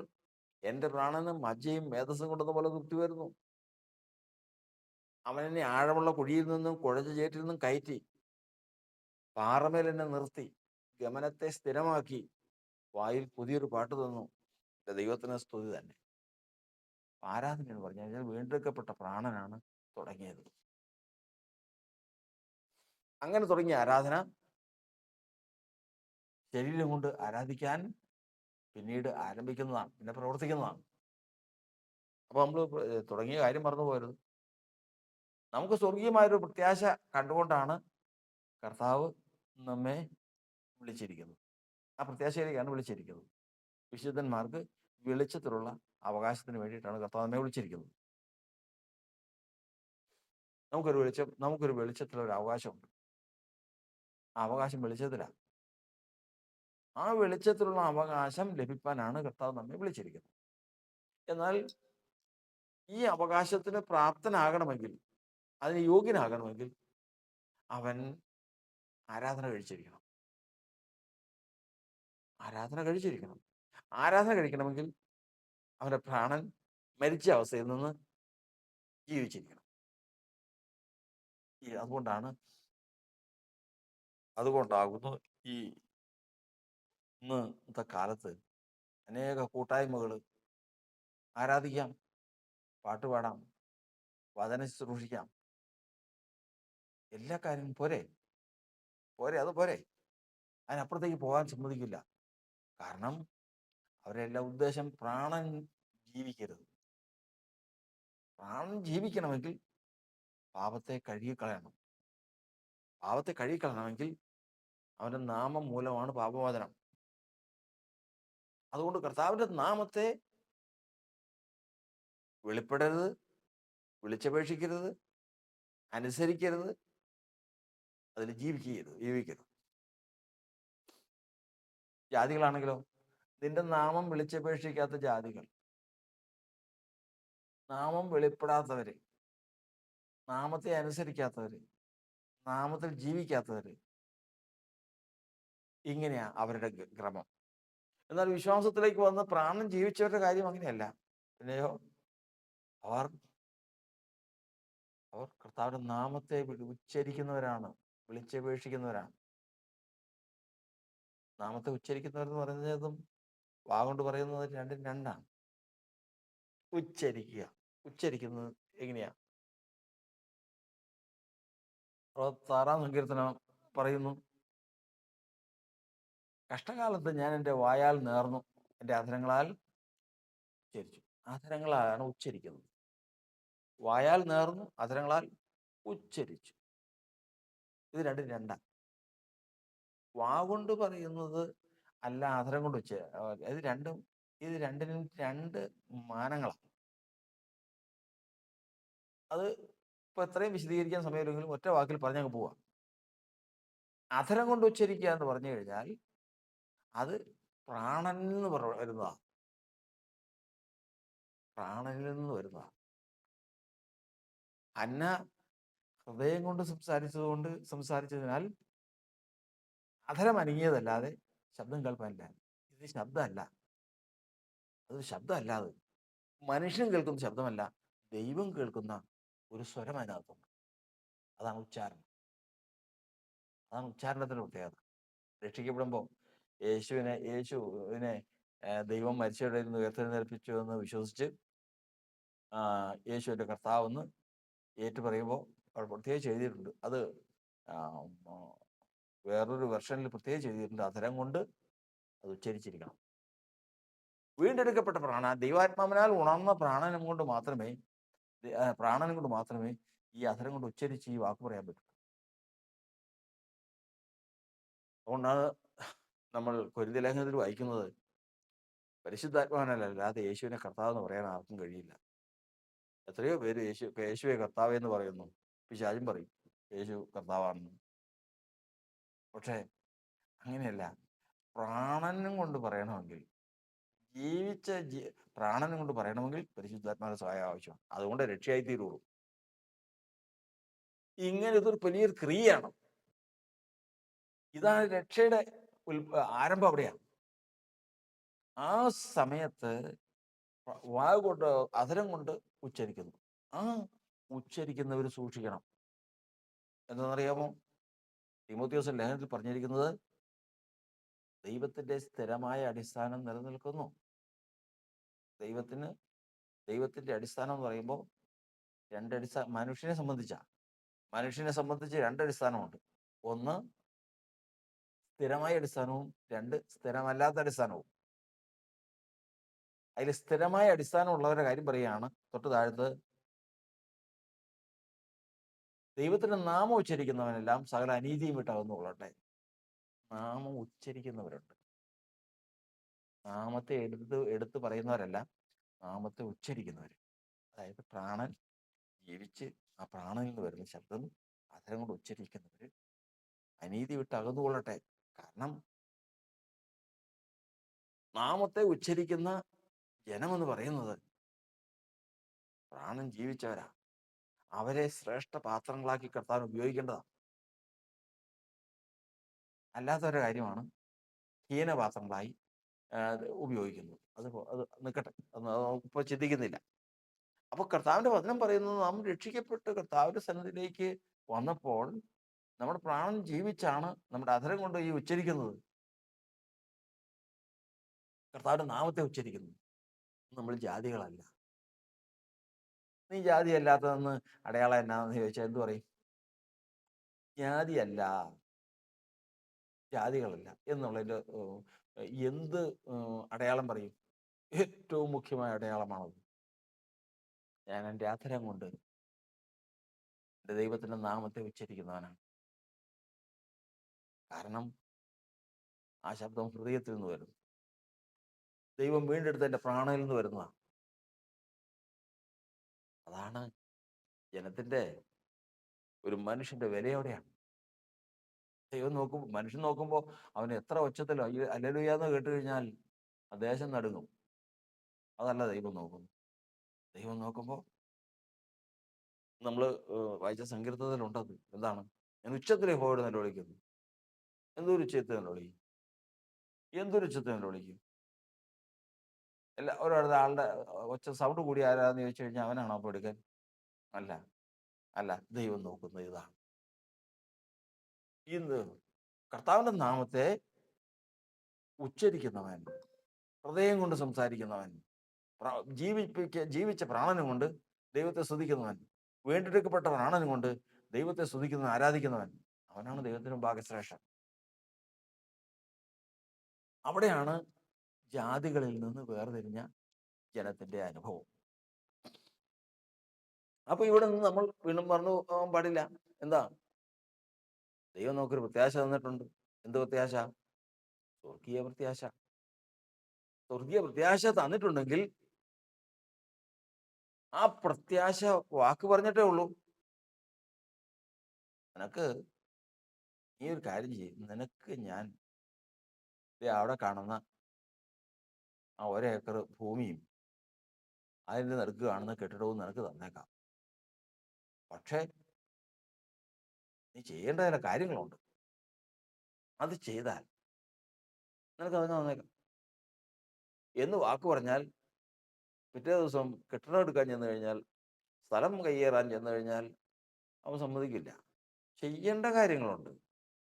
എൻ്റെ പ്രാണന് മജ്ജയും മേധസ്സും കൊണ്ടെന്ന പോലെ തൃപ്തി വരുന്നു. അവൻ എന്നെ ആഴമുള്ള കുഴിയിൽ നിന്നും കുഴഞ്ഞ ചേറ്റിൽ നിന്നും കയറ്റി പാറമേൽ എന്നെ നിർത്തി ഗമനത്തെ സ്ഥിരമാക്കി വായിൽ പുതിയൊരു പാട്ട് തന്നു. എൻ്റെ ദൈവത്തിന് സ്തുതി തന്നെ. ആരാധന എന്ന് പറഞ്ഞു കഴിഞ്ഞാൽ വീണ്ടെടുക്കപ്പെട്ട പ്രാണനാണ് തുടങ്ങിയത്. അങ്ങനെ തുടങ്ങിയ ആരാധന ശരീരം കൊണ്ട് ആരാധിക്കാൻ പിന്നീട് ആരംഭിക്കുന്നതാണ്, പിന്നെ പ്രവർത്തിക്കുന്നതാണ്. അപ്പൊ നമ്മൾ തുടങ്ങിയ കാര്യം മറന്നു പോകരുത്. നമുക്ക് സ്വർഗീയമായൊരു പ്രത്യാശ കണ്ടുകൊണ്ടാണ് കർത്താവ് നമ്മെ വിളിച്ചിരിക്കുന്നത്. ആ പ്രത്യാശയിലേക്കാണ് വിളിച്ചിരിക്കുന്നത്. വിശുദ്ധന്മാർക്ക് വെളിച്ചത്തിലുള്ള അവകാശത്തിന് വേണ്ടിയിട്ടാണ് കർത്താവ് നമ്മെ വിളിച്ചിരിക്കുന്നത്. നമുക്കൊരു വെളിച്ചത്തിലൊരു അവകാശമുണ്ട്. ആ അവകാശം വെളിച്ചത്തിലാണ്. ആ വെളിച്ചത്തിലുള്ള അവകാശം ലഭിക്കാനാണ് കർത്താവ് നമ്മെ വിളിച്ചിരിക്കുന്നത്. എന്നാൽ ഈ അവകാശത്തിന് പ്രാപ്തനാകണമെങ്കിൽ, അതിന് യോഗ്യനാകണമെങ്കിൽ അവൻ ആരാധന കഴിച്ചിരിക്കണം. ആരാധന കഴിക്കണമെങ്കിൽ അവന്റെ പ്രാണൻ മരിച്ച അവസ്ഥയിൽ നിന്ന് ജീവിച്ചിരിക്കണം. അതുകൊണ്ടാകുന്നു ഈ ഇന്നത്തെ കാലത്ത് അനേക കൂട്ടായ്മകൾ ആരാധിക്കാം, പാട്ടുപാടാം, വചന ശുശ്രൂഷിക്കാം, എല്ലാ കാര്യവും പോരെ, അത് പോരെ. അതിനപ്പുറത്തേക്ക് പോകാൻ സമ്മതിക്കില്ല. കാരണം അവരെല്ലാം ഉദ്ദേശം പ്രാണൻ ജീവിക്കരുത്. പ്രാണൻ ജീവിക്കണമെങ്കിൽ പാപത്തെ കഴുകിക്കളയണമെങ്കിൽ അവന്റെ നാമം മൂലമാണ് പാപമോചനം. അതുകൊണ്ട് കർത്താവിന്റെ നാമത്തെ വെളിപ്പെടരുത്, വിളിച്ചപേക്ഷിക്കരുത്, അനുസരിക്കരുത്, അതിൽ ജീവിക്കരുത്. ജാതികളാണെങ്കിലോ, നിന്റെ നാമം വിളിച്ചപേക്ഷിക്കാത്ത ജാതികൾ, നാമം വെളിപ്പെടാത്തവര്, നാമത്തെ അനുസരിക്കാത്തവര്, നാമത്തിൽ ജീവിക്കാത്തവര്, ഇങ്ങനെയാ അവരുടെ ക്രമം. എന്നാൽ വിശ്വാസത്തിലേക്ക് വന്ന് പ്രാണൻ ജീവിച്ചവരുടെ കാര്യം അങ്ങനെയല്ല. പിന്നെയോ അവർ കർത്താവിന്റെ നാമത്തെ ഉച്ചരിക്കുന്നവരാണ്, വിളിച്ചപേക്ഷിക്കുന്നവരാണ്. നാമത്തെ ഉച്ചരിക്കുന്നവരെന്ന് പറയുന്നതും വാഗൊണ്ട് പറയുന്നത് രണ്ടും രണ്ടാണ്. ഉച്ചരിക്കുന്നത് എങ്ങനെയാ? 66-ാം സങ്കീർത്തനം പറയുന്നു, കഷ്ടകാലത്ത് ഞാൻ എൻ്റെ വായാൽ നേർന്നു, എൻ്റെ അധരങ്ങളാൽ ഉച്ചരിച്ചു. അധരങ്ങളാണ് ഉച്ചരിക്കുന്നത്. വായാൽ നേർന്നു, അധരങ്ങളാൽ ഉച്ചരിച്ചു. ഇത് രണ്ടും രണ്ടാ. വാഗൊണ്ട് പറയുന്നത് അല്ല, അധരം കൊണ്ട് ഇത് രണ്ടിനും രണ്ട് മാനങ്ങളാണ്. അത് ഇപ്പൊ എത്രയും വിശദീകരിക്കാൻ സമയമില്ലെങ്കിലും ഒറ്റ വാക്കിൽ പറഞ്ഞങ്ങ് പോവാ. അധരം കൊണ്ട് ഉച്ചരിക്കുക എന്ന് പറഞ്ഞു കഴിഞ്ഞാൽ അത് പ്രാണനിൽ നിന്ന് വരുന്നതാണ്. അന്ന ഹൃദയം കൊണ്ട് സംസാരിച്ചതിനാൽ അധരം അനങ്ങിയതല്ലാതെ ശബ്ദം കേൾപ്പാനില്ല. ഇത് ശബ്ദമല്ല, അത് മനുഷ്യൻ കേൾക്കുന്ന ശബ്ദമല്ല, ദൈവം കേൾക്കുന്ന ഒരു സ്വരം അതിനകത്തുണ്ട്. അതാണ് ഉച്ചാരണത്തിന്റെ പ്രത്യേകത. രക്ഷിക്കപ്പെടുമ്പോൾ യേശുവിനെ ദൈവം മരിച്ചവരുടെ നിന്ന് ഉയർത്തെഴുന്നേൽപ്പിച്ചു എന്ന് വിശ്വസിച്ച് യേശുവിന്റെ കർത്താവെന്ന് ഏറ്റു പറയുമ്പോൾ അവിടെ പ്രത്യേകിച്ച് എഴുതിയിട്ടുണ്ട്. അത് വേറൊരു വെർഷനിൽ പ്രത്യേകിച്ച് എഴുതിയിട്ടുണ്ട്, അധരം കൊണ്ട് അത് ഉച്ചരിച്ചിരിക്കണം. വീണ്ടെടുക്കപ്പെട്ട ദൈവാത്മാവിനാൽ ഉണർന്ന പ്രാണനും കൊണ്ട് മാത്രമേ ഈ അധരം കൊണ്ട് ഉച്ചരിച്ച് ഈ വാക്ക് പറയാൻ പറ്റൂ. അതുകൊണ്ടാണ് നമ്മൾ കൊരിന്ത്യർ ലേഖനത്തിൽ വായിക്കുന്നത്, പരിശുദ്ധാത്മാവിനല്ലാതെ യേശുവിനെ കർത്താവ് എന്ന് പറയാൻ ആർക്കും കഴിയില്ല. എത്രയോ പേര് യേശുവെ കർത്താവ് എന്ന് പറയുന്നു. പിശാചും പറയും യേശു കർത്താവാണെന്ന്. പക്ഷേ അങ്ങനെയല്ല. പ്രാണനും കൊണ്ട് പറയണമെങ്കിൽ, ജീവിച്ച പ്രാണനും കൊണ്ട് പറയണമെങ്കിൽ പരിശുദ്ധാത്മാവിന്റെ സഹായം ആവശ്യമാണ്. അതുകൊണ്ട് രക്ഷയായി തീരുള്ളൂ. ഇങ്ങനെ ഇതൊരു വലിയൊരു ക്രിയയാണ്. ഇതാണ് രക്ഷയുടെ ആരംഭം. അവിടെയാണ്. ആ സമയത്ത് വായു കൊണ്ട്, അധരം കൊണ്ട് ഉച്ചരിക്കുന്നു. ആ ഉച്ചരിക്കുന്നവർ സൂക്ഷിക്കണം. എന്താണെന്നറിയാമോ? തീമോഥെയോസ് ലേഖനത്തിൽ പറഞ്ഞിരിക്കുന്നത്, ദൈവത്തിന്റെ സ്ഥിരമായ അടിസ്ഥാനം നിലനിൽക്കുന്നു. ദൈവത്തിന്റെ അടിസ്ഥാനം എന്ന് പറയുമ്പോൾ മനുഷ്യനെ സംബന്ധിച്ച് രണ്ടടിസ്ഥാനമുണ്ട്. ഒന്ന് സ്ഥിരമായ അടിസ്ഥാനവും, രണ്ട് സ്ഥിരമല്ലാത്ത അടിസ്ഥാനവും. അതിൽ സ്ഥിരമായ അടിസ്ഥാനമുള്ളവരുടെ കാര്യം പറയുകയാണ് തൊട്ട് താഴത്ത്. ദൈവത്തിന്റെ നാമം ഉച്ചരിക്കുന്നവനെല്ലാം സകല അനീതിയും വിട്ടകന്നു കൊള്ളട്ടെ. നാമം ഉച്ചരിക്കുന്നവരുണ്ട്. നാമത്തെ എടുത്ത് പറയുന്നവരല്ല, നാമത്തെ ഉച്ചരിക്കുന്നവർ. അതായത് പ്രാണൻ ജീവിച്ച് ആ പ്രാണനിൽ നിന്ന് വരുന്ന ശബ്ദം അധരം കൊണ്ട് ഉച്ചരിക്കുന്നവർ അനീതി വിട്ട് അകന്നുകൊള്ളട്ടെ. കാരണം നാമത്തെ ഉച്ചരിക്കുന്ന ജനമെന്ന് പറയുന്നത് പ്രാണൻ ജീവിച്ചവരാ. അവരെ ശ്രേഷ്ഠ പാത്രങ്ങളാക്കി കർത്താൻ ഉപയോഗിക്കേണ്ടതാണ്. അല്ലാത്തവരുടെ കാര്യമാണ് ഹീനപാത്രങ്ങളായി ഉപയോഗിക്കുന്നത്. അത് നിൽക്കട്ടെ, ഇപ്പോൾ ചിന്തിക്കുന്നില്ല. അപ്പൊ കർത്താവിന്റെ വചനം പറയുന്നത്, നാം രക്ഷിക്കപ്പെട്ട് കർത്താവിന്റെ സന്നിധിയിലേക്ക് വന്നപ്പോൾ നമ്മുടെ പ്രാണൻ ജീവിച്ചാണ് നമ്മുടെ അധരം കൊണ്ട് ഈ ഉച്ചരിക്കുന്നത്, കർത്താവിന്റെ നാമത്തെ ഉച്ചരിക്കുന്നു. നമ്മൾ ജാതികളല്ല. നീ ജാതി അല്ലാത്തതെന്ന് അടയാളം എന്നാന്ന് ചോദിച്ചാൽ എന്തു പറയും? ജാതിയല്ല, ജാതികളല്ല എന്നുള്ളതിന്റെ എന്ത് അടയാളം പറയും? ഏറ്റവും മുഖ്യമായ അടയാളമാണത്. ഞാൻ എൻ്റെ അധരം കൊണ്ട് എൻ്റെ ദൈവത്തിന്റെ നാമത്തെ ഉച്ചരിക്കുന്നവനാണ്. കാരണം ആ ശബ്ദം ഹൃദയത്തിൽ നിന്ന് വരുന്നു. ദൈവം വീണ്ടെടുത്ത് എൻ്റെ പ്രാണനിൽ നിന്ന് വരുന്നതാണ്. അതാണ് ജനത്തിന്റെ, ഒരു മനുഷ്യന്റെ വിലയോടെയാണ്. മനുഷ്യൻ നോക്കുമ്പോൾ അവന് എത്ര ഒച്ചത്തിലോ ഹല്ലേലൂയാന്ന് കേട്ട് കഴിഞ്ഞാൽ ആ ദേശം നടുങ്ങും. അതല്ല ദൈവം നോക്കുന്നു. ദൈവം നോക്കുമ്പോൾ നമ്മൾ വായിച്ച സങ്കീർത്തനത്തിലുണ്ടത്. എന്താണ്? ഞാൻ ഉച്ചത്തിൽ യഹോവയോട് നിലവിളിക്കുന്നു. എന്തൊരു ഉച്ചത്തിൽ നിലവിളിക്കും? നിലവിളിക്കും? ഒരാളുടെ ഒച്ച സൗണ്ട് കൂടി ആരാന്ന് ചോദിച്ചു കഴിഞ്ഞാൽ അവനാണോ അപ്പോൾ എടുക്കാൻ? അല്ല. ദൈവം നോക്കുന്നത് ഇതാണ്. ഇന്ന് കർത്താവിന്റെ നാമത്തെ ഉച്ചരിക്കുന്നവൻ, ഹൃദയം കൊണ്ട് സംസാരിക്കുന്നവൻ, ജീവിച്ച പ്രാണനും കൊണ്ട് ദൈവത്തെ സ്തുതിക്കുന്നവൻ, വീണ്ടെടുക്കപ്പെട്ട പ്രാണനും കൊണ്ട് ദൈവത്തെ സ്തുതിക്കുന്നവൻ, ആരാധിക്കുന്നവൻ, അവനാണ് ദൈവത്തിന് മുമ്പാകെ ശ്രേഷ്ഠൻ. അവിടെയാണ് ജാതികളിൽ നിന്ന് വേർതിരിഞ്ഞ ജനത്തിന്റെ അനുഭവം. അപ്പൊ ഇവിടെ നിന്ന് നമ്മൾ വീണ്ടും മറന്നു പോകാൻ പാടില്ല. എന്താ? ദൈവം നമുക്കൊരു പ്രത്യാശ തന്നിട്ടുണ്ട്. എന്ത് പ്രത്യാശ? സ്വർഗീയ പ്രത്യാശ. സ്വർഗീയ പ്രത്യാശ തന്നിട്ടുണ്ടെങ്കിൽ ആ പ്രത്യാശ വാക്ക് പറഞ്ഞിട്ടേ ഉള്ളൂ. നീ ഒരു കാര്യം ചെയ്യും, നിനക്ക് ഞാൻ അവിടെ കാണുന്ന ആ 1 ഏക്കർ ഭൂമിയും അതിൻ്റെ നടുക്ക് കാണുന്ന കെട്ടിടവും നിനക്ക് തന്നേക്കാം. പക്ഷേ നീ ചെയ്യേണ്ട ചില കാര്യങ്ങളുണ്ട്. അത് ചെയ്താൽ നിനക്ക് അതിന് തന്നേക്കാം എന്ന് വാക്ക് പറഞ്ഞാൽ, പിറ്റേ ദിവസം കെട്ടിടം എടുക്കാൻ ചെന്ന് കഴിഞ്ഞാൽ, സ്ഥലം കയ്യേറാൻ ചെന്ന് കഴിഞ്ഞാൽ അവൻ സമ്മതിക്കില്ല. ചെയ്യേണ്ട കാര്യങ്ങളുണ്ട്,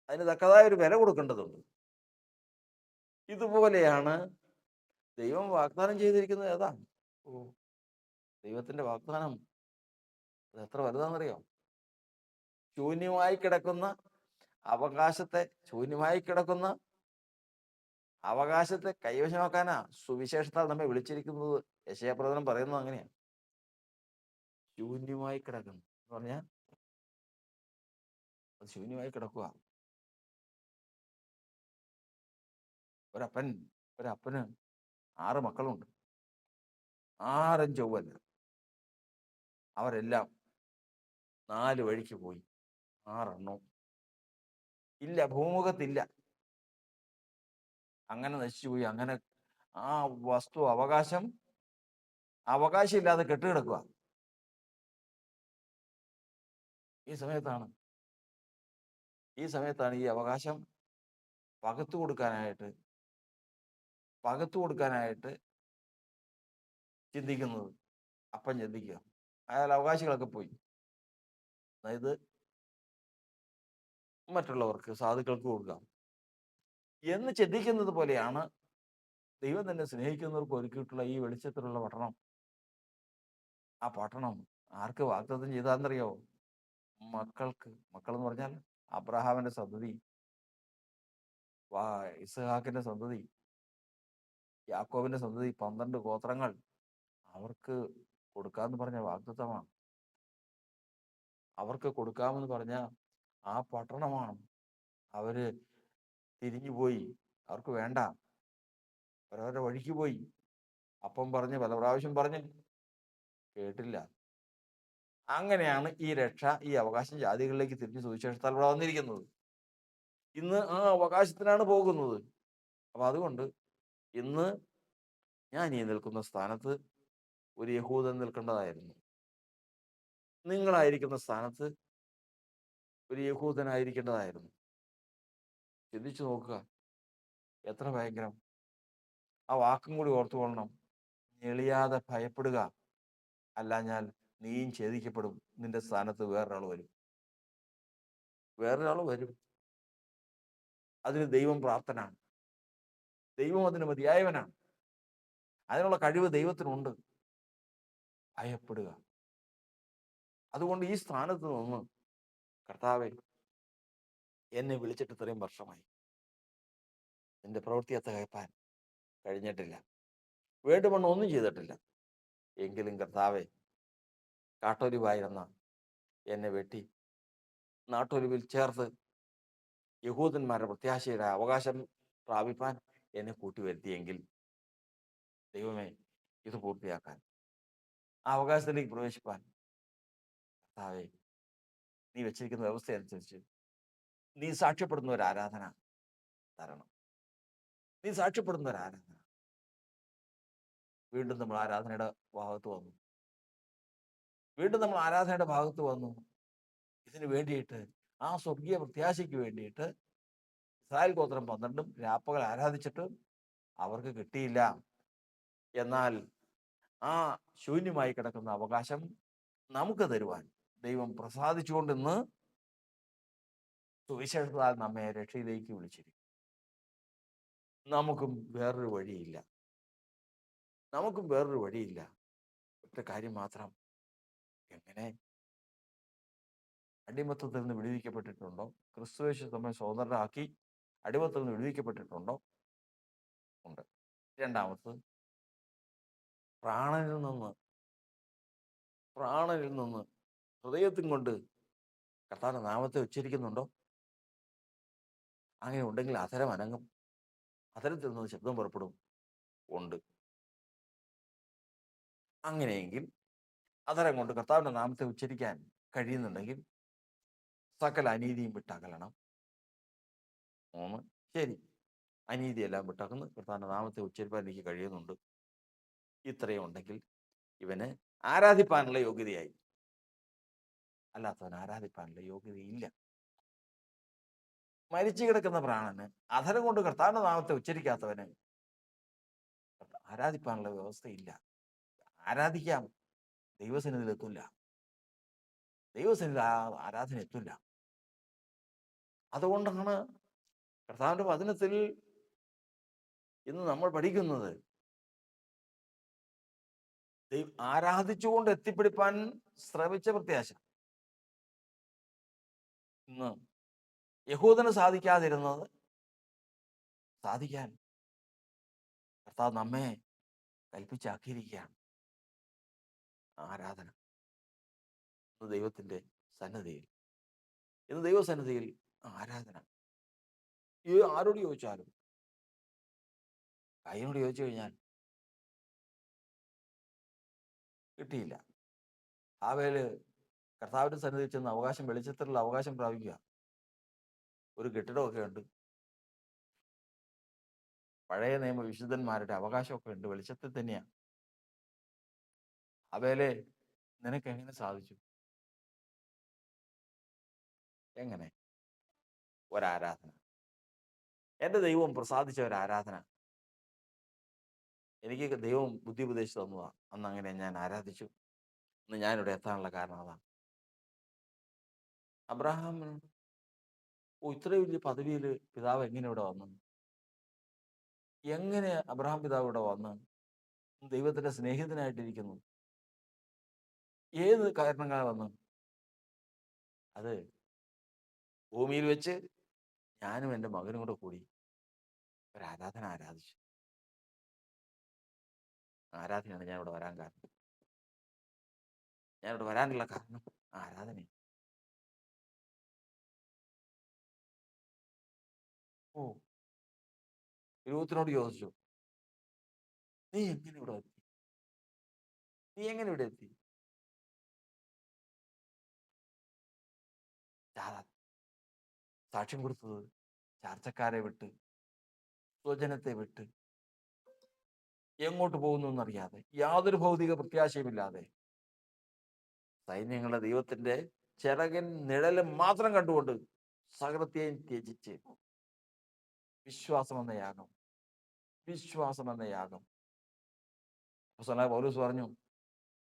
അതിന് തക്കതായ ഒരു വില കൊടുക്കേണ്ടതുണ്ട്. ഇതുപോലെയാണ് ദൈവം വാഗ്ദാനം ചെയ്തിരിക്കുന്നത്. ഏതാ? ദൈവത്തിന്റെ വാഗ്ദാനം അത് എത്ര വലുതാണെന്നറിയോ? ശൂന്യമായി കിടക്കുന്ന അവകാശത്തെ ശൂന്യമായി കിടക്കുന്ന അവകാശത്തെ കൈവശമാക്കാനാ സുവിശേഷത്താൽ നമ്മെ വിളിച്ചിരിക്കുന്നത്. യെശയ്യാപ്രവചനം പറയുന്നത് അങ്ങനെയാണ്. ശൂന്യമായി കിടക്കുന്നു എന്ന് പറഞ്ഞാൽ അത് ശൂന്യമായി കിടക്കുക. ഒരപ്പന് 6 മക്കളുണ്ട്. 6 ചൊവ്വല്ല. അവരെല്ലാം 4 വഴിക്ക് പോയി. 6 ഇല്ല, ഭൂമുഖത്തില്ല. അങ്ങനെ നശിച്ചുപോയി. അങ്ങനെ ആ വസ്തു അവകാശമില്ലാതെ കെട്ടുകിടക്കുക. ഈ സമയത്താണ് ഈ അവകാശം പകർത്തു കൊടുക്കാനായിട്ട് ചിന്തിക്കുന്നത്. അപ്പം ചിന്തിക്കുക, അയാൾ അവകാശികളൊക്കെ പോയി, അതായത് മറ്റുള്ളവർക്ക്, സാധുക്കൾക്ക് കൊടുക്കാം എന്ന് ചിന്തിക്കുന്നത് പോലെയാണ് ദൈവം തന്നെ സ്നേഹിക്കുന്നവർക്ക് ഒരുക്കിയിട്ടുള്ള ഈ വെളിച്ചത്തിലുള്ള പട്ടണം. ആ പട്ടണം ആർക്ക് വാഗ്ദത്തം ചെയ്താന്നറിയോ? മക്കൾക്ക്. മക്കൾ എന്ന് പറഞ്ഞാൽ അബ്രഹാമിന്റെ സന്തതി, ഇസ്ഹാക്കിന്റെ സന്തതി, യാക്കോബിന്റെ സന്തതി, 12 ഗോത്രങ്ങൾ. അവർക്ക് കൊടുക്കാമെന്ന് പറഞ്ഞ വാഗ്ദത്തമാണ്. അവർക്ക് കൊടുക്കാമെന്ന് പറഞ്ഞ ആ പട്ടണമാണ്. അവര് തിരിഞ്ഞുപോയി. അവർക്ക് വേണ്ട, അവരവരുടെ വഴിക്ക് പോയി. അപ്പം പറഞ്ഞ് പല പ്രാവശ്യം പറഞ്ഞ് കേട്ടില്ല. അങ്ങനെയാണ് ഈ രക്ഷ, ഈ അവകാശം ജാതികളിലേക്ക് തിരിഞ്ഞ് സുവിശേഷത്താൽ ഇവിടെ വന്നിരിക്കുന്നത്. ഇന്ന് ആ അവകാശത്തിനാണ് പോകുന്നത്. അപ്പൊ അതുകൊണ്ട് ഇന്ന് ഞാൻ ഈ നിൽക്കുന്ന സ്ഥാനത്ത് ഒരു യഹൂദൻ നിൽക്കേണ്ടതായിരുന്നു. നിങ്ങളായിരിക്കുന്ന സ്ഥാനത്ത് ഒരു യഹൂദനായിരിക്കേണ്ടതായിരുന്നു. ചിന്തിച്ചു നോക്കുക, എത്ര ഭയങ്കരം. ആ വാക്കും കൂടി ഓർത്തുകൊള്ളണം. ഞെളിയാതെ ഭയപ്പെടുക, അല്ലാഞ്ഞാൽ നീയും ഛേദിക്കപ്പെടും. നിന്റെ സ്ഥാനത്ത് വേറൊരാൾ വരും. അതിന് ദൈവം പ്രാപ്തനാണ്. ദൈവം അതിന് മതിയായവനാണ്. അതിനുള്ള കഴിവ് ദൈവത്തിനുണ്ട്. ഭയപ്പെടുക. അതുകൊണ്ട് ഈ സ്ഥാനത്ത് നിന്ന്, കർത്താവേ, എന്നെ വിളിച്ചിട്ട് ഇത്രയും വർഷമായി, നിന്റെ പ്രവൃത്തിയെ തികയ്പ്പാൻ കഴിഞ്ഞിട്ടില്ല, വേണ്ടുവണ്ണം ഒന്നും ചെയ്തിട്ടില്ല. എങ്കിലും കർത്താവേ, കാട്ടൊലിവായിരുന്ന എന്നെ വെട്ടി നാട്ടൊലിവിൽ ചേർത്ത് യഹൂദന്മാരുടെ പ്രത്യാശയുടെ അവകാശം പ്രാപിപ്പാൻ എന്നെ കൂട്ടിവരുത്തിയെങ്കിൽ, ദൈവമേ, ഇത് പൂർത്തിയാക്കാൻ, ആ അവകാശത്തിലേക്ക് പ്രവേശിപ്പാൻ, കർത്താവേ, നീ വെച്ചിരിക്കുന്ന വ്യവസ്ഥ അനുസരിച്ച് നീ സാക്ഷ്യപ്പെടുന്ന ഒരു ആരാധന തരണം. നീ സാക്ഷ്യപ്പെടുന്ന ഒരു ആരാധന. വീണ്ടും നമ്മൾ ആരാധനയുടെ ഭാഗത്ത് വന്നു. ഇതിന് വേണ്ടിയിട്ട്, ആ സ്വർഗീയ പ്രത്യാശയ്ക്ക് വേണ്ടിയിട്ട് ഇസ്രായേൽ ഗോത്രം 12 രാപ്പകൽ ആരാധിച്ചിട്ട് അവർക്ക് കിട്ടിയില്ല. എന്നാൽ ആ ശൂന്യമായി കിടക്കുന്ന അവകാശം നമുക്ക് തരുവാൻ ദൈവം പ്രസാദിച്ചുകൊണ്ടിന്ന് സുവിശേഷത്താൽ നമ്മെ രക്ഷയിലേക്ക് വിളിച്ചിരിക്കും. നമുക്കും വേറൊരു വഴിയില്ല. ഒറ്റ കാര്യം മാത്രം. എങ്ങനെ അടിമത്തത്തിൽ നിന്ന് വിടുവിക്കപ്പെട്ടിട്ടുണ്ടോ? ക്രിസ്തുയേശു നമ്മെ സ്വതന്ത്രരാക്കി അടിമത്തത്തിൽ നിന്ന് വിടുവിക്കപ്പെട്ടിട്ടുണ്ടോ? ഉണ്ട്. രണ്ടാമത്, പ്രാണനിൽ നിന്ന് ഹൃദയത്തിൽ കൊണ്ട് കർത്താവിന്റെ നാമത്തെ ഉച്ചരിക്കുന്നുണ്ടോ? അങ്ങനെ ഉണ്ടെങ്കിൽ അധരം അനങ്ങും. അധരത്തിൽ നിന്ന് ശബ്ദം പുറപ്പെടും. ഉണ്ട്. അങ്ങനെയെങ്കിൽ അധരം കൊണ്ട് കർത്താവിന്റെ നാമത്തെ ഉച്ചരിക്കാൻ കഴിയുന്നുണ്ടെങ്കിൽ സകല അനീതിയും വിട്ടകലണം. 3, ശരി, അനീതിയെല്ലാം വിട്ടകന്ന് കർത്താവിന്റെ നാമത്തെ ഉച്ചരിപ്പാൻ എനിക്ക് കഴിയുന്നുണ്ട്. ഇത്രയും ഉണ്ടെങ്കിൽ ഇവന് ആരാധിപ്പാനുള്ള യോഗ്യതയായി. അല്ലാത്തവൻ ആരാധിപ്പാനുള്ള യോഗ്യതയില്ല. മരിച്ചു കിടക്കുന്ന പ്രാണന് അധരം കൊണ്ട് കർത്താവിന്റെ നാമത്തെ ഉച്ചരിക്കാത്തവന് ആരാധിപ്പാനുള്ള വ്യവസ്ഥയില്ല. ആരാധിക്കാം, ദൈവസന്നിധിയിൽ എത്തില്ല. ദൈവസന്നിധിയിൽ ആരാധന എത്തില്ല. അതുകൊണ്ടാണ് കർത്താവിന്റെ വചനത്തിൽ ഇന്ന് നമ്മൾ പഠിക്കുന്നത്, ആരാധിച്ചുകൊണ്ട് എത്തിപ്പിടിപ്പാൻ ശ്രമിച്ച പ്രത്യാശ. ഇന്ന് യഹൂദന് സാധിക്കാതിരുന്നത് സാധിക്കാൻ കർത്താവ് നമ്മെ കൽപ്പിച്ചാക്കിയിരിക്കുകയാണ്. ആരാധന ഇന്ന് ദൈവത്തിന്റെ സന്നദ്ധിയിൽ, ഇന്ന് ദൈവസന്നിധിയിൽ ആരാധന. ഈ ആരോട് ചോദിച്ചാലും, കയ്യനോട് ചോദിച്ചു കഴിഞ്ഞാൽ കിട്ടിയില്ല. ഹാവേല് കർത്താവിന്റെ സന്നിധിയിൽ ചെന്ന് അവകാശം, വെളിച്ചത്തിലുള്ള അവകാശം പ്രാപിക്കുക. ഒരു കെട്ടിടമൊക്കെ ഉണ്ട്, പഴയ നിയമ വിശുദ്ധന്മാരുടെ അവകാശമൊക്കെ ഉണ്ട്, വെളിച്ചത്തിൽ തന്നെയാണ്. ഹാവേലെ, നിനക്ക് എങ്ങനെ സാധിച്ചു? എങ്ങനെ? ഒരാരാധന. എൻ്റെ ദൈവം പ്രസാദിച്ച ഒരാരാധന. എനിക്ക് ദൈവം ബുദ്ധി ഉപദേശിച്ചു തന്നതാ. അന്ന് അങ്ങനെ ഞാൻ ആരാധിച്ചു. ഇന്ന് ഞാനിവിടെ എത്താനുള്ള കാരണം അതാണ്. അബ്രഹാമിനോട് ഇത്രയും വലിയ പദവിയിൽ പിതാവ് എങ്ങനെ ഇവിടെ വന്നു? എങ്ങനെ അബ്രഹാം പിതാവ് ഇവിടെ വന്ന് ദൈവത്തിന്റെ സ്നേഹിതനായിട്ടിരിക്കുന്നു? ഏത് കാരണങ്ങളാ വന്നു? അത് ഭൂമിയിൽ വെച്ച് ഞാനും എൻ്റെ മകനും കൂടെ കൂടി ഒരു ആരാധന ആരാധിച്ചു. ആരാധനയാണ് ഞാൻ ഇവിടെ വരാൻ കാരണം. ഞാൻ ഇവിടെ വരാനുള്ള കാരണം ആരാധന. ഓ, രൂപത്തിനോട് ചോദിച്ചു, നീ എങ്ങനെ ഇവിടെ എത്തി? നീ എങ്ങനെ ഇവിടെ എത്തി? സാക്ഷ്യം കൊടുത്തത് ചാർച്ചക്കാരെ വിട്ട്, സ്വജനത്തെ വിട്ട്, എങ്ങോട്ട് പോകുന്നു എന്നറിയാതെ, യാതൊരു ഭൗതിക പ്രത്യാശയുമില്ലാതെ, സൈന്യങ്ങളുടെ ദൈവത്തിന്റെ ചിറകൻ നിഴലും മാത്രം കണ്ടുകൊണ്ട് സകലത്തെയും ത്യജിച്ച് വിശ്വാസം എന്ന യാഗം, വിശ്വാസം എന്ന യാഗം. അപ്പോസ്തലനായ പൗലോസ് പറഞ്ഞു,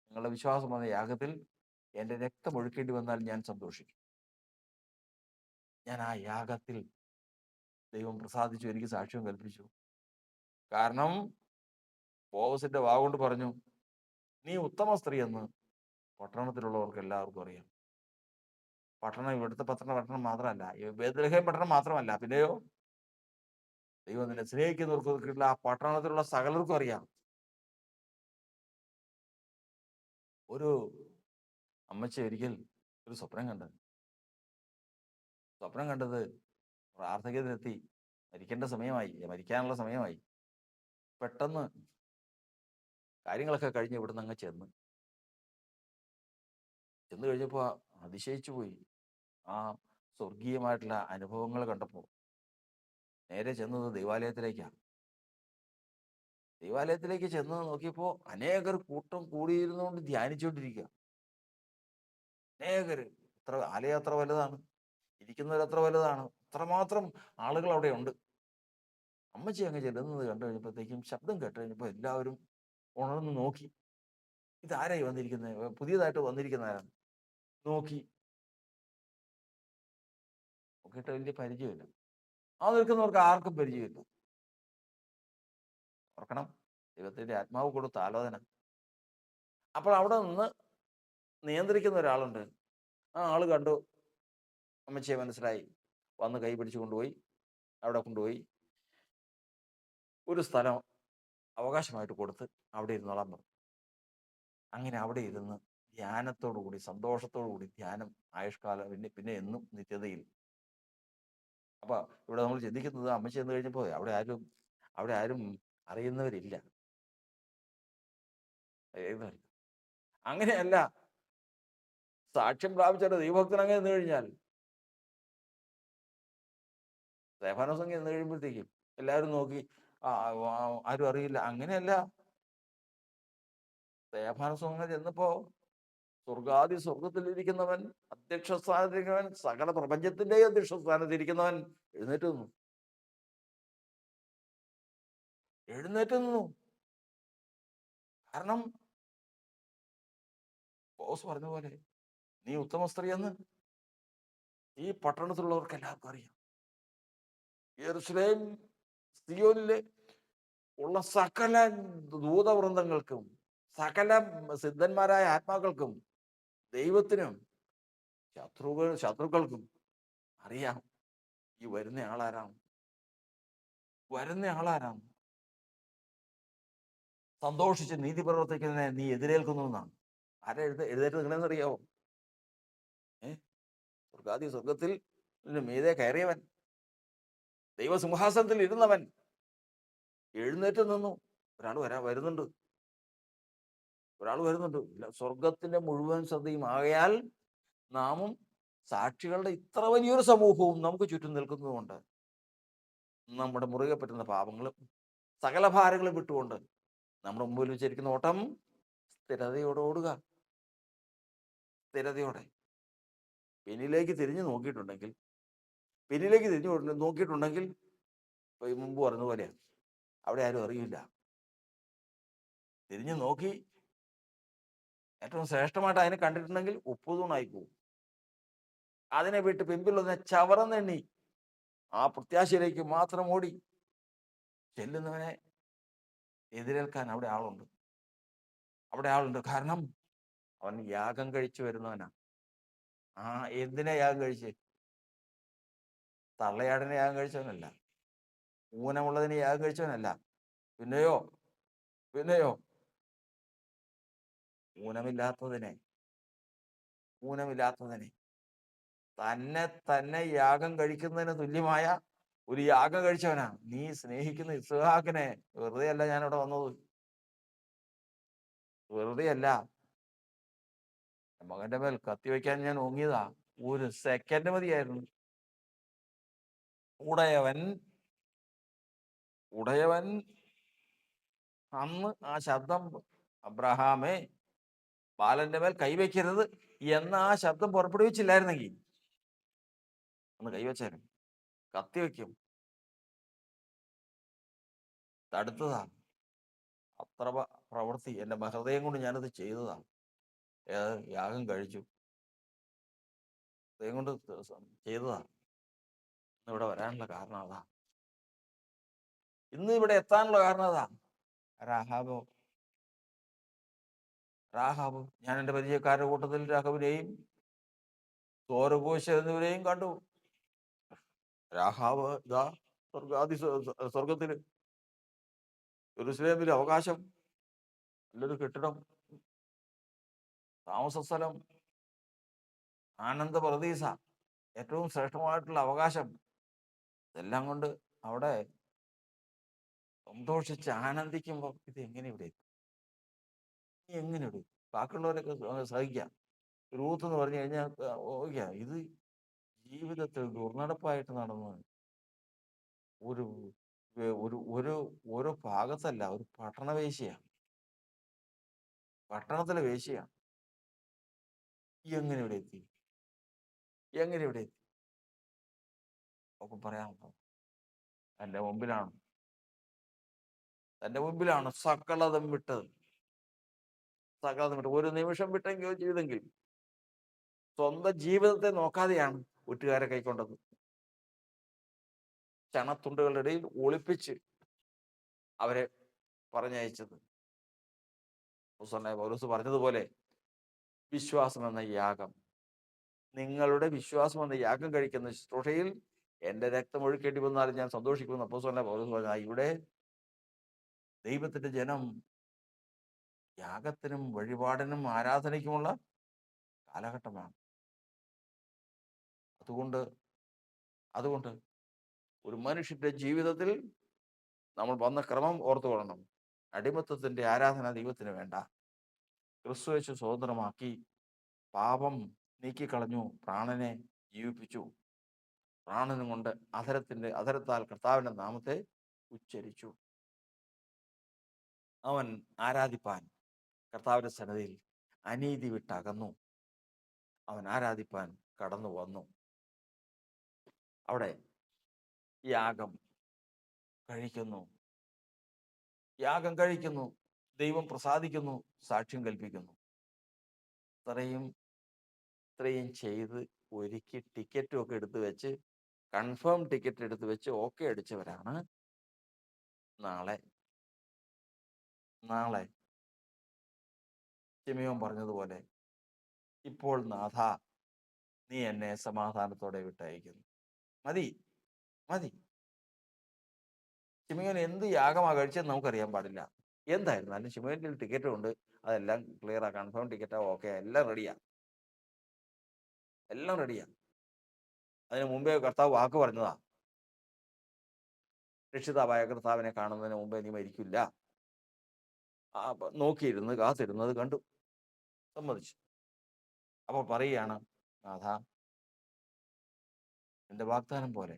നിങ്ങളുടെ വിശ്വാസം എന്ന യാഗത്തിൽ എൻ്റെ രക്തം ഒഴുക്കേണ്ടി വന്നാൽ ഞാൻ സന്തോഷിക്കും. ഞാൻ ആ യാഗത്തിൽ ദൈവം പ്രസാദിച്ചു, എനിക്ക് സാക്ഷ്യം കൽപ്പിച്ചു. കാരണം ബോവസിന്റെ വാഗൊണ്ട് പറഞ്ഞു, നീ ഉത്തമ സ്ത്രീ എന്ന് പട്ടണത്തിലുള്ളവർക്ക് എല്ലാവർക്കും അറിയാം. പട്ടണം ഇവിടുത്തെ പട്ടണം മാത്രമല്ല, ബേത്ലഹേം പട്ടണം മാത്രമല്ല, പിന്നെയോ ദൈവം നിന്നെ സ്നേഹിക്കുന്നവർക്കുള്ള ആ പട്ടണത്തിലുള്ള സകലർക്കും അറിയാം. ഒരു അമ്മച്ചി ഒരിക്കൽ ഒരു സ്വപ്നം കണ്ടത് പ്രാർത്ഥനയിലെത്തി, മരിക്കേണ്ട സമയമായി, മരിക്കാനുള്ള സമയമായി. പെട്ടെന്ന് കാര്യങ്ങളൊക്കെ കഴിഞ്ഞ് ഇവിടുന്ന് അങ്ങ് ചെന്ന് കഴിഞ്ഞപ്പോൾ അതിശയിച്ചു പോയി. ആ സ്വർഗീയമായിട്ടുള്ള അനുഭവങ്ങൾ കണ്ടപ്പോൾ നേരെ ചെന്നത് ദൈവാലയത്തിലേക്കാണ്. ദൈവാലയത്തിലേക്ക് ചെന്ന് നോക്കിയപ്പോൾ അനേകർ കൂട്ടം കൂടിയിരുന്നുകൊണ്ട് ധ്യാനിച്ചുകൊണ്ടിരിക്കുക. അനേകർ, ആലയം അത്ര വലുതാണ്, ഇരിക്കുന്നവരത്ര വലുതാണ്, അത്രമാത്രം ആളുകൾ അവിടെ ഉണ്ട്. അമ്മച്ചി അങ്ങ് ചെല്ലുന്നത് കണ്ടു കഴിഞ്ഞപ്പോഴത്തേക്കും, ശബ്ദം കേട്ട് കഴിഞ്ഞപ്പോൾ എല്ലാവരും ഉണർന്ന് നോക്കി. ഇതാരായി വന്നിരിക്കുന്നത്? പുതിയതായിട്ട് വന്നിരിക്കുന്നവരാണ്. നോക്കിയിട്ട് വലിയ പരിചയമില്ല. ആ നിൽക്കുന്നവർക്ക് ആർക്കും പരിചയമില്ല. ഓർക്കണം, ദൈവത്തിന്റെ ആത്മാവ് കൊടുത്ത ആലോചന. അപ്പോൾ അവിടെ നിന്ന് നിയന്ത്രിക്കുന്ന ഒരാളുണ്ട്. ആ ആള് കണ്ടു, അമ്മച്ചിയെ മനസ്സിലായി, വന്ന് കൈ പിടിച്ചു കൊണ്ടുപോയി അവിടെ കൊണ്ടുപോയി ഒരു സ്ഥലം അവകാശമായിട്ട് കൊടുത്ത് അവിടെ ഇരുന്നോളാൻ പറഞ്ഞു. അങ്ങനെ അവിടെ ഇരുന്ന് ധ്യാനത്തോടു കൂടി, സന്തോഷത്തോടു കൂടി ധ്യാനം ആയുഷ്കാലം, പിന്നെ എന്നും നിത്യതയിൽ. അപ്പൊ ഇവിടെ നമ്മൾ ചിന്തിക്കുന്നത്, അമ്മച്ചി എന്ന് കഴിഞ്ഞപ്പോ അവിടെ ആരും അറിയുന്നവരില്ല. അങ്ങനെയല്ല. സാക്ഷ്യം പ്രാപിച്ചിട്ട് ദൈവഭക്തൻ അങ്ങനെ എന്ന് കഴിഞ്ഞാൽ, സ്തെഫാനോസ് എന്ന് കഴിയുമ്പോഴത്തേക്കും എല്ലാവരും നോക്കി, ആരും അറിയില്ല. അങ്ങനെയല്ല. സ്തെഫാനോസ് അങ്ങനെ ചെന്നപ്പോ സ്വർഗത്തിലിരിക്കുന്നവൻ, അധ്യക്ഷ സ്ഥാനത്തിരിക്കുന്നവൻ, സകല പ്രപഞ്ചത്തിന്റെ അധ്യക്ഷ സ്ഥാനത്തിരിക്കുന്നവൻ എഴുന്നേറ്റ് നിന്നു. കാരണം ബോസ് പറഞ്ഞ പോലെ, നീ ഉത്തമ സ്ത്രീ എന്ന് ഈ പട്ടണത്തിലുള്ളവർക്ക് എല്ലാവർക്കും അറിയാം. യെരൂശലേം സിയോനിലെ ഉള്ള സകല ദൂതവൃന്ദങ്ങൾക്കും, സകല സിദ്ധന്മാരായ ആത്മാക്കൾക്കും, ദൈവത്തിനും ശത്രുക്കൾക്കും അറിയാം ഈ വരുന്ന ആളാരാണ്? വരുന്ന ആളാരാണ്? സന്തോഷിച്ച് നീതി പ്രവർത്തിക്കുന്നതിനെ നീ എതിരേൽക്കുന്നു എന്നാണ്. ആരാ എഴുന്നേറ്റ് നിങ്ങളെന്നറിയാവോ? സ്വർഗത്തിൽ മീതെ കയറിയവൻ, ദൈവസിംഹാസനത്തിൽ ഇരുന്നവൻ എഴുന്നേറ്റ് നിന്നു. വരുന്നുണ്ട്. ഒരാൾ വരുന്നുണ്ട്. സ്വർഗത്തിന്റെ മുഴുവൻ ശ്രദ്ധയും ആകയാൽ നാമും സാക്ഷികളുടെ ഇത്ര വലിയൊരു സമൂഹവും നമുക്ക് ചുറ്റും നിൽക്കുന്നതുകൊണ്ട് നമ്മുടെ മുറുകെ പറ്റുന്ന പാപങ്ങളും സകല ഭാരങ്ങളും വിട്ടുകൊണ്ട് നമ്മുടെ മുമ്പിൽ വെച്ചിരിക്കുന്ന ഓട്ടം സ്ഥിരതയോടെ ഓടുക. സ്ഥിരതയോടെ. പിന്നിലേക്ക് തിരിഞ്ഞു നോക്കിയിട്ടുണ്ടെങ്കിൽ മുമ്പ് പറഞ്ഞ പോലെയാണ്, അവിടെ ആരും അറിയില്ല. തിരിഞ്ഞു നോക്കി ഏറ്റവും ശ്രേഷ്ഠമായിട്ട് അതിനെ കണ്ടിട്ടുണ്ടെങ്കിൽ ഉപ്പുതൂണായി പോകും. അതിനെ വിട്ട് പിമ്പിലൊന്ന് ചവറന്നെണ്ണി ആ പ്രത്യാശയിലേക്ക് മാത്രം ഓടി ചെല്ലുന്നവനെ എതിരേൽക്കാൻ അവിടെ ആളുണ്ട്. കാരണം അവൻ യാഗം കഴിച്ചു വരുന്നവനാ. എന്തിനാ യാഗം കഴിച്ച്? തള്ളയാടിനെ യാഗം കഴിച്ചവനല്ല, ഊനമുള്ളതിനെ യാഗം കഴിച്ചവനല്ല. പിന്നെയോ ഊനമില്ലാത്തതിനെ തന്നെ യാഗം കഴിക്കുന്നതിന് തുല്യമായ ഒരു യാഗം കഴിച്ചവനാ. നീ സ്നേഹിക്കുന്ന ഇസ്ഹാക്കിനെ വെറുതെ അല്ല ഞാനിവിടെ വന്നത്. വെറുതെ അല്ല. മകന്റെ മേൽ കത്തിവെക്കാൻ ഞാൻ ഓങ്ങിയതാ. ഒരു സെക്കൻഡ് മതിയായിരുന്നു. ഉടയവൻ അന്ന് ആ ശബ്ദം, അബ്രഹാമേ ബാലന്റെ മേൽ കൈവയ്ക്കരുത് എന്ന ആ ശബ്ദം പുറപ്പെടുവിച്ചില്ലായിരുന്നെങ്കിൽ ഒന്ന് കൈവച്ചാലും കത്തിവെക്കും. തടുത്തതാ. അത്ര പ്രവൃത്തി എൻ്റെ ഹൃദയം കൊണ്ട് ഞാനത് ചെയ്തതാ. യാഗം കഴിച്ചു, ഹൃദയം കൊണ്ട് ചെയ്തതാ. ഇവിടെ വരാനുള്ള കാരണം അതാ. ഇന്ന് ഇവിടെ എത്താനുള്ള കാരണം അതാ. രാഹാബ്, ഞാൻ എൻ്റെ പരിചയക്കാരുടെ കൂട്ടത്തിൽ രാഘവിനെയും എന്നിവരെയും കണ്ടു. രാഹാബ് ഇതാ സ്വർഗത്തില് യെരൂശലേമിലെ അവകാശം, നല്ലൊരു കെട്ടിടം, താമസ സ്ഥലം, ആനന്ദ പ്രതീസ, ഏറ്റവും ശ്രേഷ്ഠമായിട്ടുള്ള അവകാശം, ഇതെല്ലാം കൊണ്ട് അവിടെ സന്തോഷിച്ച് ആനന്ദിക്കുമ്പോൾ ഇത് എങ്ങനെ ഇവിടെ ബാക്കിയുള്ളവരൊക്കെ സഹിക്കാം. റൂത്ത് എന്ന് പറഞ്ഞു കഴിഞ്ഞാൽ ഇത് ജീവിതത്തിൽ ദുർനടപ്പായിട്ട് നടന്നു. ഒരു ഒരു ഭാഗത്തല്ല, ഒരു പട്ടണവേശ്യയാണ്, പട്ടണത്തിലെ വേശ്യയാണ്. എങ്ങനെ ഇവിടെ എത്തി? ഒക്കെ പറയാമോ? തൻ്റെ മുമ്പിലാണ് സകലതും വിട്ടത്. ഒരു നിമിഷം ചെയ്തെങ്കിൽ സ്വന്തം ജീവിതത്തെ നോക്കാതെയാണ് വീട്ടുകാരെ കൈക്കൊണ്ടത്. ചണത്തുണ്ടുകളുടെ ഇടയിൽ ഒളിപ്പിച്ച് അവരെ പറഞ്ഞയച്ചത്. പൗലോസ് പറഞ്ഞതുപോലെ വിശ്വാസം എന്ന യാഗം, നിങ്ങളുടെ വിശ്വാസം എന്ന യാഗം കഴിക്കുന്ന ശുശ്രൂഷയിൽ എൻ്റെ രക്തം ഒഴുക്കേണ്ടി വന്നാലും ഞാൻ സന്തോഷിക്കുന്നു. അപ്പോസ്തലനായ പൗലോസ് പറഞ്ഞ ഇവിടെ ദൈവത്തിന്റെ ജനം യാഗത്തിനും വഴിപാടിനും ആരാധനയ്ക്കുമുള്ള കാലഘട്ടമാണ്. അതുകൊണ്ട് ഒരു മനുഷ്യന്റെ ജീവിതത്തിൽ നമ്മൾ വന്ന ക്രമം ഓർത്തുകൊള്ളണം. അടിമത്തത്തിന്റെ ആരാധന ദൈവത്തിന് വേണ്ട. ക്രിസ്തുയേശു സ്വതന്ത്രമാക്കി, പാപം നീക്കിക്കളഞ്ഞു, പ്രാണനെ ജീവിപ്പിച്ചു. പ്രാണനും കൊണ്ട് അധരത്താൽ കർത്താവിന്റെ നാമത്തെ ഉച്ചരിച്ചു. അവൻ ആരാധിപ്പാൻ കർത്താവിന്റെ സന്നിധിയിൽ അനീതി വിട്ടകന്നു. അവൻ ആരാധിപ്പാൻ കടന്നു വന്നു. അവിടെ യാഗം കഴിക്കുന്നു, ദൈവം പ്രസാദിക്കുന്നു, സാക്ഷ്യം കൽപ്പിക്കുന്നു. ഇത്രയും ചെയ്ത് ഒരുക്കി ടിക്കറ്റും ഒക്കെ എടുത്തു വെച്ച്, കൺഫേം ടിക്കറ്റ് എടുത്തു വെച്ച് ഓക്കെ അടിച്ചവരാണ് നാളെ ശിമെയോൻ പറഞ്ഞതുപോലെ, ഇപ്പോൾ നാഥ നീ എന്നെ സമാധാനത്തോടെ വിട്ടയക്കുന്നു. മതി, മതി. ശിമയോൻ എന്ത് യാഗമാണ് കഴിച്ചതെന്ന് നമുക്കറിയാൻ പാടില്ല. എന്തായിരുന്നാലും ശിമയോൻ്റെ ടിക്കറ്റും ഉണ്ട്. അതെല്ലാം ക്ലിയറാ, കൺഫേം ടിക്കറ്റാ, ഓക്കെ, എല്ലാം റെഡിയാ, എല്ലാം റെഡിയാ. അതിന് മുമ്പേ കർത്താവ് വാക്ക് പറഞ്ഞതാ, രക്ഷിതാവായ കർത്താവിനെ കാണുന്നതിന് മുമ്പേ നീ മരിക്കില്ല. നോക്കിയിരുന്ന് കാത്തിരുന്നത് കണ്ടു, സമ്മതിച്ചു. അപ്പോൾ പറയുകയാണ്, നാഥ, എൻ്റെ വാഗ്ദാനം പോലെ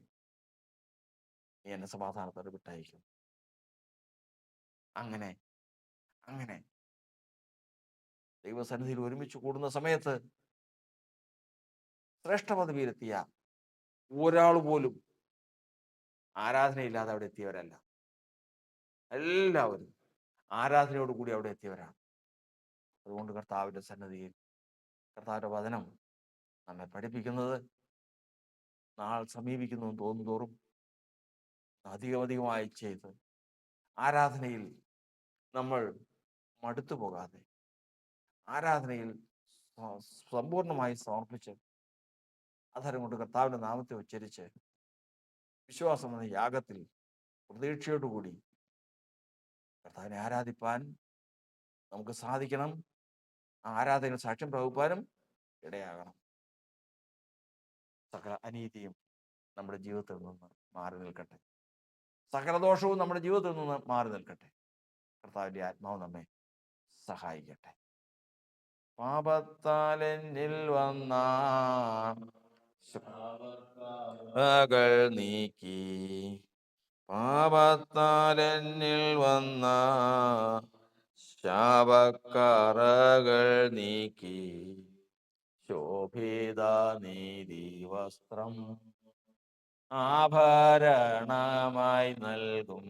നീ എന്നെ സമാധാനത്തോടെ വിട്ടയക്കും. അങ്ങനെ അങ്ങനെ ദൈവസന്നിധിയിൽ ഒരുമിച്ച് കൂടുന്ന സമയത്ത് ശ്രേഷ്ഠ പദവിയിലെത്തിയ ഒരാൾ പോലും ആരാധനയില്ലാതെ അവിടെ എത്തിയവരല്ല. എല്ലാവരും ആരാധനയോട് കൂടി അവിടെ എത്തിയവരാണ്. അതുകൊണ്ട് കർത്താവിൻ്റെ സന്നിധിയിൽ കർത്താവിൻ്റെ വചനം നമ്മെ പഠിപ്പിക്കുന്നത്, നാൾ സമീപിക്കുന്നു തോറും അധികമധികമായി ചെയ്ത് ആരാധനയിൽ നമ്മൾ മടുത്തു പോകാതെ, ആരാധനയിൽ സമ്പൂർണമായി സമർപ്പിച്ച് അധരം കൊണ്ട് കർത്താവിൻ്റെ നാമത്തെ ഉച്ചരിച്ച് വിശ്വാസം എന്ന യാഗത്തിൽ പ്രതീക്ഷയോടുകൂടി കർത്താവിനെ ആരാധിപ്പാൻ നമുക്ക് സാധിക്കണം. ആ ആരാധനയിൽ സാക്ഷ്യം പ്രവഹിപ്പാനും ഇടയാകണം. സകല അനീതിയും നമ്മുടെ ജീവിതത്തിൽ നിന്ന് മാറി നിൽക്കട്ടെ. സകല ദോഷവും നമ്മുടെ ജീവിതത്തിൽ നിന്ന് മാറി നിൽക്കട്ടെ. കർത്താവിൻ്റെ ആത്മാവ് നമ്മെ സഹായിക്കട്ടെ. പാപത്താൽ എന്നിൽ വന്ന ശാപങ്ങൾ നീക്കി, പാപത്താൽ എന്നിൽ വന്ന ശാപക്കറകൾ നീക്കി, ശോഭിത നീതി വസ്ത്രം ആഭരണമായി നൽകും.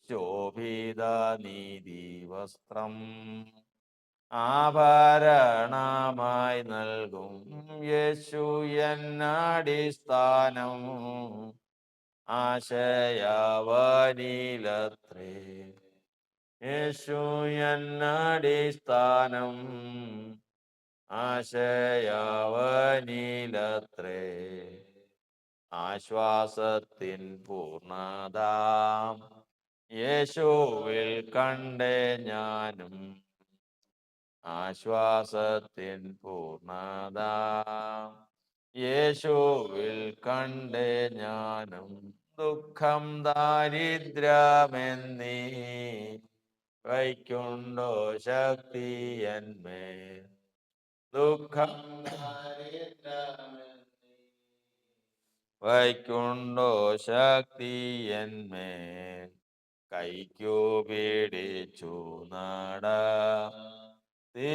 ശോഭിത നീതി വസ്ത്രം ആഭരണമായി നൽകും. യേശു എന്നടിസ്ഥാനം ആശയവനിലത്രേ. യേശു എന്നടിസ്ഥാനം ആശയവനിലത്രേ. ആശ്വാസത്തിൻ പൂർണ്ണത യേശുവിൽ കണ്ടേ ഞാനും. ആശ്വാസത്തിൻ പൂർണ്ണത യേശുവിൽ കണ്ടേ ഞാനും. ദുഃഖം ദാരിദ്ര്യമെന്നീ വയ്ക്കുണ്ടോ ശക്തി എന്മേൽ. ദുഃഖം വയ്ക്കുണ്ടോ ശക്തി എന്മേൽ. കൈക്കു പിടിച്ചു നട തീ